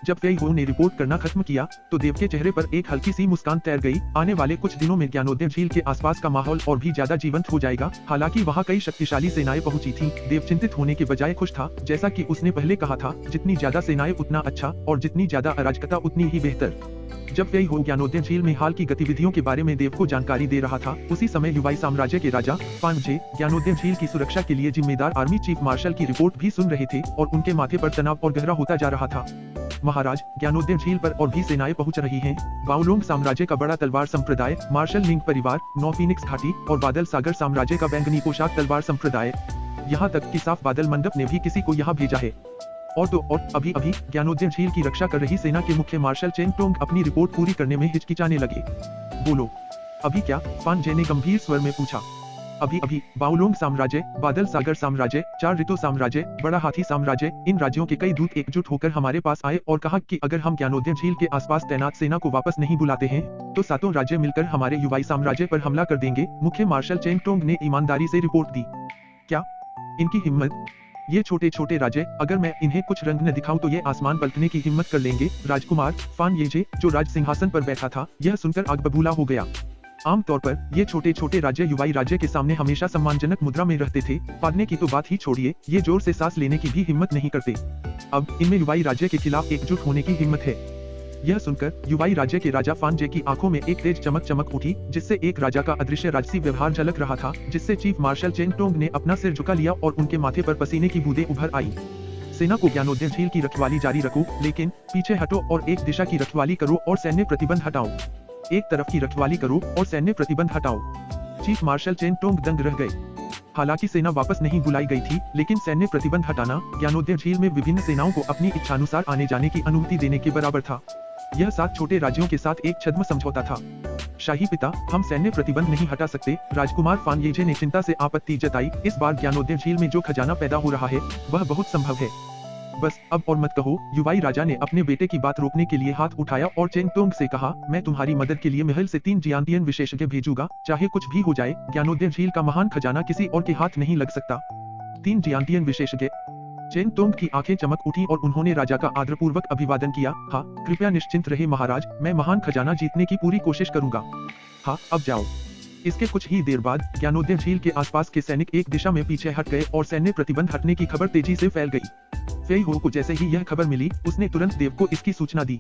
A: जब फेई हो ने रिपोर्ट करना खत्म किया तो देव के चेहरे पर एक हल्की सी मुस्कान तैर गई। आने वाले कुछ दिनों में ज्ञानोदय झील के आसपास का माहौल और भी ज्यादा जीवंत हो जाएगा। हालांकि वहां कई शक्तिशाली सेनाएं पहुंची थीं। देव चिंतित होने के बजाय खुश था। जैसा कि उसने पहले कहा था, जितनी ज्यादा सेनाएं उतना अच्छा, और जितनी ज्यादा अराजकता उतनी ही बेहतर। जब फेई हो ज्ञानोदय झील में हाल की गतिविधियों के बारे में देव को जानकारी दे रहा था, उसी समय युवाई साम्राज्य के राजा फान जे ज्ञानोदय झील की सुरक्षा के लिए जिम्मेदार आर्मी चीफ मार्शल की रिपोर्ट भी सुन रहे थे और उनके माथे पर तनाव और गहरा होता जा रहा था। महाराज, ज्ञानोदय झील पर और भी सेनाएं पहुंच रही हैं। बाओलोंग साम्राज्य का बड़ा तलवार संप्रदाय, मार्शल लिंग परिवार, नौ फीनिक्स घाटी और बादल सागर साम्राज्य का बैंगनी पोशाक तलवार संप्रदाय, यहाँ तक कि साफ बादल मंडप ने भी किसी को यहाँ भेजा है। और तो और अभी अभी ज्ञानोदय झील की रक्षा कर रही सेना के मुख्य मार्शल चेंग टोंग अपनी रिपोर्ट पूरी करने में हिचकिचाने लगे। बोलो, अभी क्या? फान जे ने गंभीर स्वर में पूछा। अभी अभी बाओलोंग साम्राज्य, बादल सागर साम्राज्य, चार ऋतु साम्राज्य, बड़ा हाथी साम्राज्य, इन राज्यों के कई दूत एकजुट होकर हमारे पास आए और कहा कि अगर हम ज्ञानोदय झील के आसपास तैनात सेना को वापस नहीं बुलाते हैं तो सातों राज्य मिलकर हमारे युवाई साम्राज्य पर हमला कर देंगे। मुख्य मार्शल चेंग टोंग ने ईमानदारी से रिपोर्ट दी। क्या इनकी हिम्मत? ये छोटे छोटे राज्य, अगर मैं इन्हें कुछ रंग न दिखाऊं तो ये आसमान पलटने की हिम्मत कर लेंगे। राजकुमार फान येजे, जो राज सिंहासन पर बैठा था, यह सुनकर आग बबूला हो गया। आमतौर पर ये छोटे छोटे राज्य युवाई राज्य के सामने हमेशा सम्मानजनक मुद्रा में रहते थे। फाड़ने की तो बात ही छोड़िए, ये जोर से सांस लेने की भी हिम्मत नहीं करते। अब इनमें युवाई राज्य के खिलाफ एकजुट होने की हिम्मत है। यह सुनकर युवाई राज्य के राजा फान जे की आंखों में एक तेज चमक चमक उठी, जिससे एक राजा का अदृश्य राजसी व्यवहार झलक रहा था, जिससे चीफ मार्शल चेंग टोंग ने अपना सिर झुका लिया और उनके माथे पर पसीने की बूंदें उभर आई। सेना को ज्ञानोदय झील की रखवाली जारी रखो, लेकिन पीछे हटो और एक दिशा की रखवाली करो और सैन्य प्रतिबंध हटाओ। एक तरफ की रखवाली करो और सैन्य प्रतिबंध हटाओ। चीफ मार्शल चेंग टोंग दंग रह गए। हालांकि सेना वापस नहीं बुलाई गई थी, लेकिन सैन्य प्रतिबंध हटाना ज्ञानोदय झील में विभिन्न सेनाओं को अपनी इच्छानुसार आने जाने की अनुमति देने के बराबर था। यह 7 छोटे राज्यों के साथ एक छद्म समझौता था। शाही पिता, हम सैन्य प्रतिबंध नहीं हटा सकते। राजकुमार फान येजे ने चिंता से आपत्ति जताई। इस बार ज्ञानोदय झील में जो खजाना पैदा हो रहा है वह बहुत संभव है। बस अब और मत कहो। युवाई राजा ने अपने बेटे की बात रोकने के लिए हाथ उठाया और चेंग टोंग से कहा, मैं तुम्हारी मदद के लिए महल से 3 जियांतियन विशेषज्ञ भेजूंगा। चाहे कुछ भी हो जाए, ज्ञानोदय झील का महान खजाना किसी और के हाथ नहीं लग सकता। 3 जियांतियन विशेषज्ञ। चेंग टोंग की आंखें चमक उठी और उन्होंने राजा का आदरपूर्वक अभिवादन किया। हाँ, कृपया निश्चिंत रहे महाराज, मैं महान खजाना जीतने की पूरी कोशिश करूंगा। हाँ, अब जाओ। इसके कुछ ही देर बाद ज्ञानोदय झील के आसपास के सैनिक एक दिशा में पीछे हट गए और सैन्य प्रतिबंध हटने की खबर तेजी से फैल गई। फेई हो को जैसे ही यह खबर मिली, उसने तुरंत देव को इसकी सूचना दी।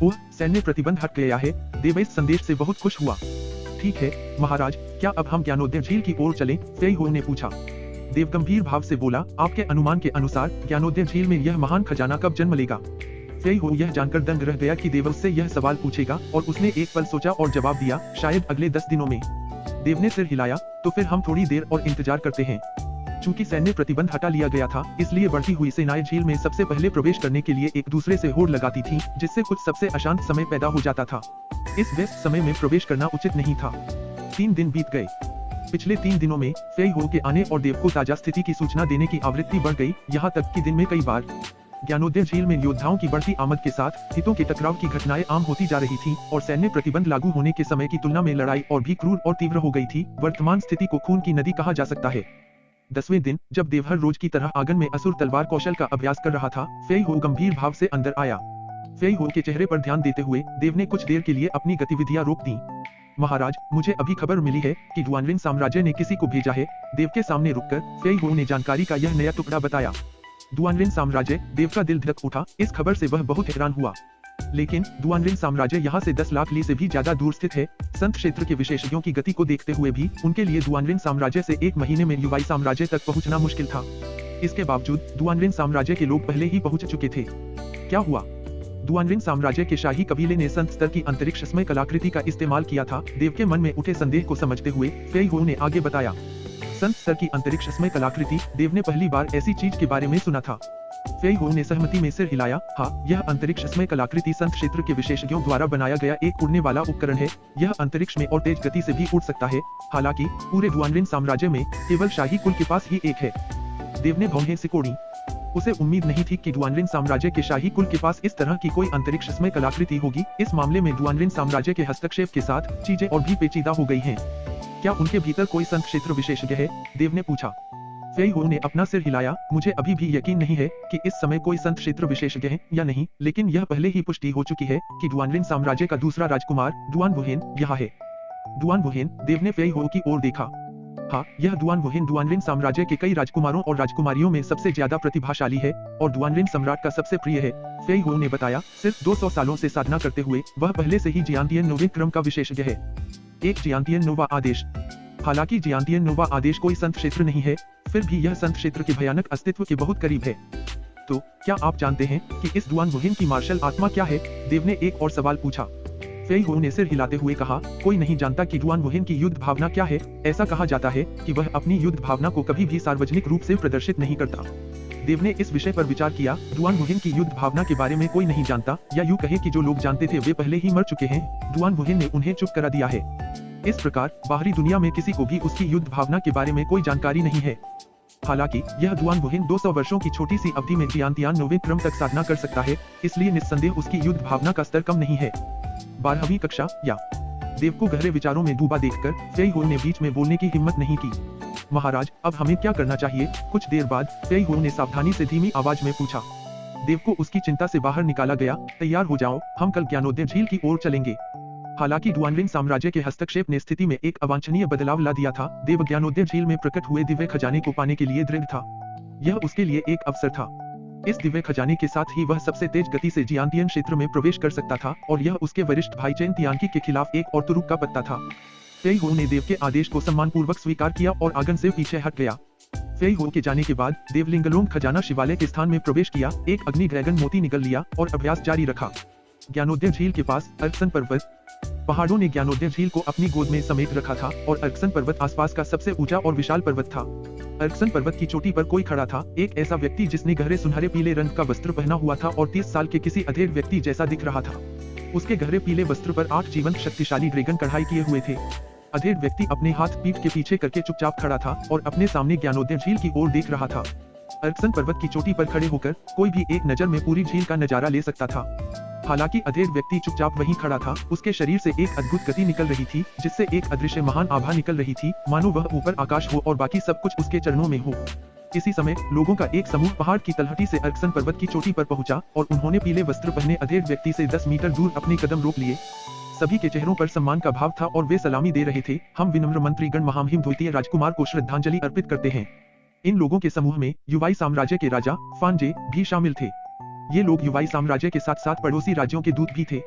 A: ओह, सैन्य प्रतिबंध हट गया है। देव इस संदेश से बहुत खुश हुआ। ठीक है महाराज, क्या अब हम ज्ञानोदय झील की ओर चलें? फेई हो ने पूछा। देव गंभीर भाव से बोला, आपके अनुमान के अनुसार ज्ञानोदय झील में यह महान खजाना कब जन्म लेगा? फेई हो यह जानकर दंग रह गया कि देव उससे यह सवाल पूछेगा, और उसने एक पल सोचा और जवाब दिया, शायद अगले 10 दिनों में। देव ने सिर हिलाया। तो फिर हम थोड़ी देर और इंतजार करते हैं। चूंकि सैन्य प्रतिबंध हटा लिया गया था, इसलिए बढ़ती हुई सेनाएं झील में सबसे पहले प्रवेश करने के लिए एक दूसरे से होड़ लगाती थीं, जिससे कुछ सबसे अशांत समय पैदा हो जाता था। इस व्यस्त समय में प्रवेश करना उचित नहीं था। 3 दिन बीत गए। पिछले 3 दिनों में फेई हो के आने और देव को ताजा स्थिति की सूचना देने की आवृत्ति बढ़ गई, यहाँ तक कि दिन में कई बार ज्ञानोदय झील में योद्धाओं की बढ़ती आमद के साथ हितों के टकराव की घटनाएं आम होती जा रही थीं, और सैन्य प्रतिबंध लागू होने के समय की तुलना में लड़ाई और भी क्रूर और तीव्र हो गई थी। वर्तमान स्थिति को खून की नदी कहा जा सकता है। 10वें दिन, जब देव हर रोज की तरह आंगन में असुर तलवार कौशल का अभ्यास कर रहा था, फेई हो गंभीर भाव से अंदर आया। फेई हो के चेहरे पर ध्यान देते हुए देव ने कुछ देर के लिए अपनी गतिविधियां रोक दी। महाराज, मुझे अभी खबर मिली है कि डुआनलिन साम्राज्य ने किसी को भेजा है। देव के सामने रुककर फेई हो ने जानकारी का यह नया टुकड़ा बताया। डुआनलिन साम्राज्य। देव का दिल धड़क उठा। इस खबर से वह बहुत हैरान हुआ। लेकिन डुआनलिन साम्राज्य यहाँ से 10 लाख ली से भी ज्यादा दूर स्थित है। संत क्षेत्र के विशेषज्ञों की गति को देखते हुए भी उनके लिए डुआनलिन साम्राज्य से 1 महीने में युवाई साम्राज्य तक पहुँचना मुश्किल था। इसके बावजूद डुआनलिन साम्राज्य के लोग पहले ही पहुँच चुके थे। क्या हुआ? डुआनलिन साम्राज्य के शाही कबीले ने संत स्तर की अंतरिक्षमय कलाकृति का इस्तेमाल किया था। देव के मन में उठे संदेह को समझते हुए फेई हो ने आगे बताया। संत स्तर की अंतरिक्षमय कलाकृति? देव ने पहली बार ऐसी चीज के बारे में सुना था। फेई हो ने सहमति में सिर हिलाया। हाँ, यह अंतरिक्षमय कलाकृति संत क्षेत्र के विशेषज्ञों द्वारा बनाया गया एक उड़ने वाला उपकरण है। यह अंतरिक्ष में और तेज गति से भी उड़ सकता है। हालांकि पूरे डुआनलिन साम्राज्य में केवल शाही कुल के पास ही एक है। देव ने भौहें सिकोड़ी। उसे उम्मीद नहीं थी कि डुआनलिन साम्राज्य के शाही कुल के पास इस तरह की कोई अंतरिक्षमय कलाकृति होगी। इस मामले में डुआनलिन साम्राज्य के हस्तक्षेप के साथ चीजें और भी पेचीदा हो गई हैं। क्या उनके भीतर कोई संत क्षेत्र विशेषज्ञ है? देव ने पूछा। फेई हो ने अपना सिर हिलाया। मुझे अभी भी यकीन नहीं है कि इस समय कोई संत क्षेत्र विशेषज्ञ है या नहीं, लेकिन यह पहले ही पुष्टि हो चुकी है कि डुआनलिन साम्राज्य का दूसरा राजकुमार डुआन वुहेन यहाँ है। डुआन वुहेन, देव ने फेई हो की ओर देखा। हाँ, यह डुआन वुहेन डुआनलिन साम्राज्य के कई राजकुमारों और राजकुमारियों में सबसे ज्यादा प्रतिभाशाली है और डुआनलिन सम्राट का सबसे प्रिय है। फेई हो ने बताया, सिर्फ 200 सालों से साधना करते हुए वह पहले से ही जियांतियन नोवे क्रम का विशेषज्ञ है। एक जियांतियन नोवा आदेश। हालांकि जियांतियन नोवा आदेश कोई संत क्षेत्र नहीं है, फिर भी यह संत क्षेत्र के भयानक अस्तित्व के बहुत करीब है। तो क्या आप जानते हैं कि इस डुआन वुहेन की मार्शल आत्मा क्या है? देव ने एक और सवाल पूछा। फेई हो ने सिर हिलाते हुए कहा, कोई नहीं जानता कि डुआन वुहेन की युद्ध भावना क्या है। ऐसा कहा जाता है कि वह अपनी युद्ध भावना को कभी भी सार्वजनिक रूप से प्रदर्शित नहीं करता। देव ने इस विषय पर विचार किया। डुआन वुहेन की युद्ध भावना के बारे में कोई नहीं जानता, या यूं कहे कि जो लोग जानते थे वे पहले ही मर चुके हैं। डुआन वुहेन ने उन्हें चुप करा दिया है। इस प्रकार बाहरी दुनिया में किसी को भी उसकी युद्ध भावना के बारे में कोई जानकारी नहीं है। हालांकि यह डुआन वुहेन 200 वर्षों की छोटी सी अवधि में जियांतियान नोवे क्रम तक साधना कर सकता है, इसलिए निस्संदेह उसकी युद्ध भावना का स्तर कम नहीं है। 12वीं कक्षा या। देव को गहरे विचारों में डूबा देखकर फेई हो ने बीच में बोलने की हिम्मत नहीं की। महाराज, अब हमें क्या करना चाहिए? कुछ देर बाद फेई हो ने सावधानी से धीमी आवाज में पूछा। देव को उसकी चिंता से बाहर निकाला गया। तैयार हो जाओ, हम कल ज्ञानोदय झील की ओर चलेंगे। हालांकि डुआनलिन साम्राज्य के हस्तक्षेप ने स्थिति में एक अवांछनीय बदलाव ला दिया था। देव ज्ञानोदय झील में प्रकट हुए दिव्य खजाने को पाने के लिए दृढ़ था। यह उसके लिए एक अवसर था। इस दिव्य खजाने के साथ ही वह सबसे तेज गति से जियांतियन क्षेत्र में प्रवेश कर सकता था और यह उसके वरिष्ठ भाई चेन तियांकी के खिलाफ एक और तुरुप का पत्ता था। फेई हो ने देव के आदेश को सम्मानपूर्वक स्वीकार किया और आंगन से पीछे हट गया। फेई हो के जाने के बाद देव लिंगलोंग खजाना शिवालय के स्थान में प्रवेश किया, एक अग्नि ड्रैगन मोती निकल लिया और अभ्यास जारी रखा। ज्ञानोदय झील के पास अर्कसन पर्वत। पहाड़ों ने ज्ञानोदय झील को अपनी गोद में समेट रखा था और अर्कसन पर्वत आसपास का सबसे ऊंचा और विशाल पर्वत था। अर्कसन पर्वत की चोटी पर कोई खड़ा था, एक ऐसा व्यक्ति जिसने गहरे सुनहरे पीले रंग का वस्त्र पहना हुआ था और 30 साल के किसी अधेड़ व्यक्ति जैसा दिख रहा था। उसके गहरे पीले वस्त्र पर 8 जीवंत शक्तिशाली ड्रैगन कढ़ाई किए हुए थे। अधेड़ व्यक्ति अपने हाथ पीठ के पीछे करके चुपचाप खड़ा था और अपने सामने ज्ञानोदय झील की ओर देख रहा था। अर्कसन पर्वत की चोटी पर खड़े होकर कोई भी एक नजर में पूरी झील का नजारा ले सकता था। हालांकि अधेड़ व्यक्ति चुपचाप वहीं खड़ा था। उसके शरीर से एक अद्भुत गति निकल रही थी, जिससे एक अदृश्य महान आभा निकल रही थी, मानो वह ऊपर आकाश हो और बाकी सब कुछ उसके चरणों में हो। इसी समय लोगों का एक समूह पहाड़ की तलहटी से अर्कसन पर्वत की चोटी पर पहुंचा और उन्होंने पीले वस्त्र पहने अधेड़ व्यक्ति से 10 मीटर दूर अपने कदम रोक लिए। सभी के चेहरों पर सम्मान का भाव था और वे सलामी दे रहे थे। हम विनम्र मंत्रीगण महामहिम द्वितीय राजकुमार को श्रद्धांजलि अर्पित करते हैं। इन लोगों के समूह में युवाई साम्राज्य के राजा फानजे भी शामिल थे। ये लोग युवाई साम्राज्य के साथ साथ पड़ोसी राज्यों के दूत भी थे।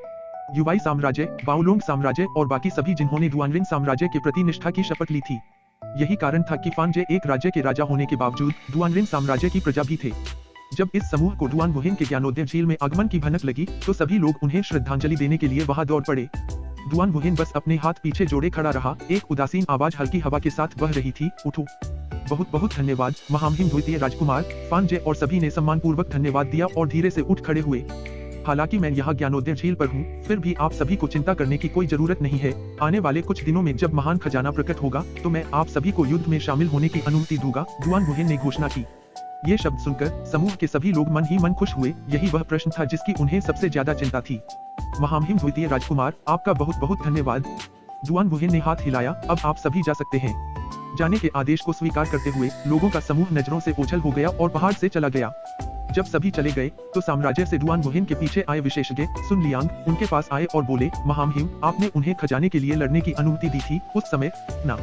A: युवाई साम्राज्य, बाओलोंग साम्राज्य और बाकी सभी जिन्होंने डुआनलिन साम्राज्य के प्रति निष्ठा की शपथ ली थी। यही कारण था कि फानजे एक राज्य के राजा होने के बावजूद डुआनलिन साम्राज्य की प्रजा भी थे। जब इस समूह को डुआन वुहेन के ज्ञानोदय झील में आगमन की भनक लगी तो सभी लोग उन्हें श्रद्धांजलि देने के लिए वहां दौड़ पड़े। डुआन वुहेन बस अपने हाथ पीछे जोड़े खड़ा रहा। एक उदासीन आवाज हल्की हवा के साथ बह रही थी, उठो। बहुत बहुत धन्यवाद महामहिम द्वितीय राजकुमार। फानजे और सभी ने सम्मानपूर्वक धन्यवाद दिया और धीरे से उठ खड़े हुए। हालांकि मैं यहाँ ज्ञानोदय झील पर हूँ, फिर भी आप सभी को चिंता करने की कोई जरूरत नहीं है। आने वाले कुछ दिनों में जब महान खजाना प्रकट होगा तो मैं आप सभी को युद्ध में शामिल होने की अनुमति दूंगा, डुआन वुहेन ने घोषणा की। ये शब्द सुनकर समूह के सभी लोग मन ही मन खुश हुए। यही वह प्रश्न था जिसकी उन्हें सबसे ज्यादा चिंता थी। महामहिम द्वितीय राजकुमार, आपका बहुत बहुत धन्यवाद। डुआन वुहेन ने हाथ हिलाया। अब आप सभी जा सकते हैं। जाने के आदेश को स्वीकार करते हुए लोगों का समूह नजरों से ओझल हो गया और पहाड़ से चला गया। जब सभी चले गए तो साम्राज्य से डुआन वुहेन के पीछे आए विशेषज्ञ सुन लियांग उनके पास आए और बोले, महामहिम, आपने उन्हें खजाने के लिए लड़ने की अनुमति दी थी उस समय ना।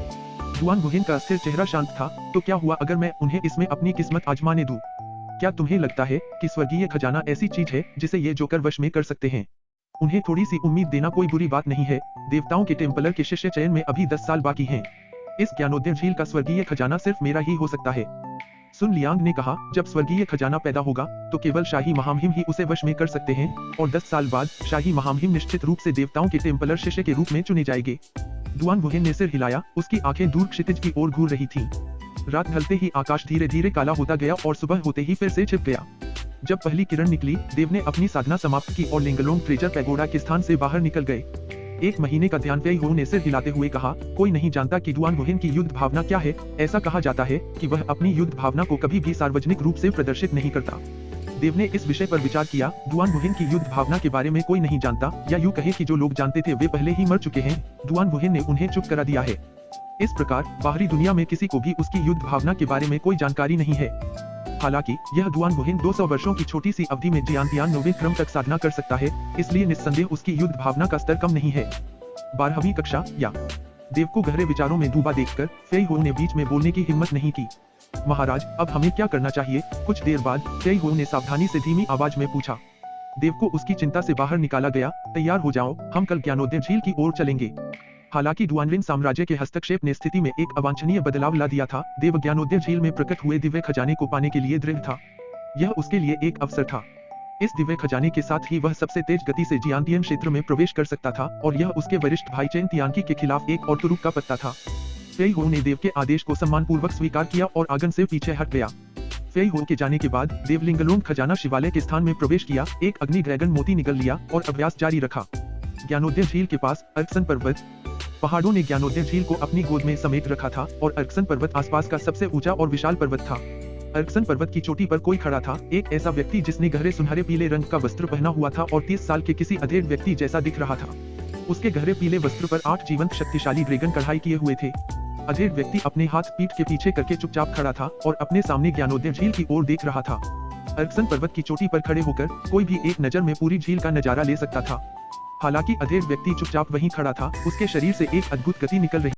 A: डुआन वुहेन का स्थिर चेहरा शांत था। तो क्या हुआ अगर मैं उन्हें इसमें अपनी किस्मत आजमाने दूं? क्या तुम्हें लगता है कि स्वर्गीय खजाना ऐसी चीज है जिसे ये जोकर वश में कर सकते हैं? उन्हें थोड़ी सी उम्मीद देना कोई बुरी बात नहीं है। देवताओं के टेम्पलर के शिष्य चयन में अभी 10 साल बाकी हैं। इस ज्ञानोदय झील का स्वर्गीय खजाना सिर्फ मेरा ही हो सकता है। सुन लियांग ने कहा, जब स्वर्गीय खजाना पैदा होगा तो केवल शाही महामहिम ही उसे वश में कर सकते हैं और 10 साल बाद शाही महामहिम निश्चित रूप से देवताओं के टेम्पलर शिष्य के रूप में चुने जाएंगे। डुआन वुहेन ने सिर हिलाया। उसकी आंखें दूर क्षितिज की ओर घूर रही थीं। रात ढलते ही आकाश धीरे धीरे काला होता गया और सुबह होते ही फिर से छिप गया। जब पहली किरण निकली, देव ने अपनी साधना समाप्त की और लिंगलोंग ट्रेजर पैगोडा के स्थान से बाहर निकल गए। 1 महीने का ध्यान फेई हो ने सिर हिलाते हुए कहा, कोई नहीं जानता कि डुआन वुहेन की युद्ध भावना क्या है। ऐसा कहा जाता है कि वह अपनी युद्ध भावना को कभी भी सार्वजनिक रूप से प्रदर्शित नहीं करता। देव ने इस विषय पर विचार किया। डुआन वुहेन की युद्ध भावना के बारे में कोई नहीं जानता, या यूं कहे कि जो लोग जानते थे वे पहले ही मर चुके हैं। डुआन वुहेन ने उन्हें चुप करा दिया है। इस प्रकार बाहरी दुनिया में किसी को भी उसकी युद्ध भावना के बारे में कोई जानकारी नहीं है। हालांकि यह दुआन बुहिन 200 वर्षों की छोटी सी अवधि में जियांतियान 9वें क्रम तक साधना कर सकता है, इसलिए निस्संदेह उसकी युद्ध भावना का स्तर कम नहीं है। 12वीं कक्षा या देव को गहरे विचारों में डूबा देखकर फेई हो ने बीच में बोलने की हिम्मत नहीं की। महाराज, अब हमें क्या करना चाहिए? कुछ देर बाद फेई हो ने सावधानी से धीमी आवाज में पूछा। देव को उसकी चिंता से बाहर निकाला गया। तैयार हो जाओ, हम कल ज्ञानोदय झील की ओर चलेंगे। हालांकि डुआनलिन साम्राज्य के हस्तक्षेप ने स्थिति में एक अवांछनीय बदलाव ला दिया था। देव ज्ञानोदय झील में प्रकट हुए दिव्य खजाने को पाने के लिए दृढ़ था। यह उसके लिए एक अवसर था। इस दिव्य खजाने के साथ ही वह सबसे तेज गति से जियांतियन क्षेत्र में प्रवेश कर सकता था और यह उसके वरिष्ठ भाई चेन तियांकी के खिलाफ एक और तुरुप का पत्ता था। फेई हो ने देव के आदेश को सम्मानपूर्वक स्वीकार किया और आंगन से पीछे हट गया। फेई हो के जाने के बाद देव लिंगलोंग खजाना शिवालय के स्थान में प्रवेश किया, एक अग्नि ड्रैगन मोती निगल लिया और अभ्यास जारी रखा। ज्ञानोदय झील के पास अर्कसन पर्वत। पहाड़ों ने ज्ञानोदय झील को अपनी गोद में समेट रखा था और अर्कसन पर्वत आसपास का सबसे ऊंचा और विशाल पर्वत था। अर्कसन पर्वत की चोटी पर कोई खड़ा था, एक ऐसा व्यक्ति जिसने गहरे सुनहरे पीले रंग का वस्त्र पहना हुआ था और 30 साल के किसी अधेड़ व्यक्ति जैसा दिख रहा था। उसके गहरे पीले वस्त्र पर 8 जीवंत शक्तिशाली ड्रैगन कढ़ाई किए हुए थे। अधेड़ व्यक्ति अपने हाथ पीठ के पीछे करके चुपचाप खड़ा था और अपने सामने ज्ञानोदय झील की ओर देख रहा था। अर्कसन पर्वत की चोटी पर खड़े होकर कोई भी एक नजर में पूरी झील का नजारा ले सकता था। हालांकि अधेड़ व्यक्ति चुपचाप वहीं खड़ा था, उसके शरीर से एक अद्भुत गति निकल रही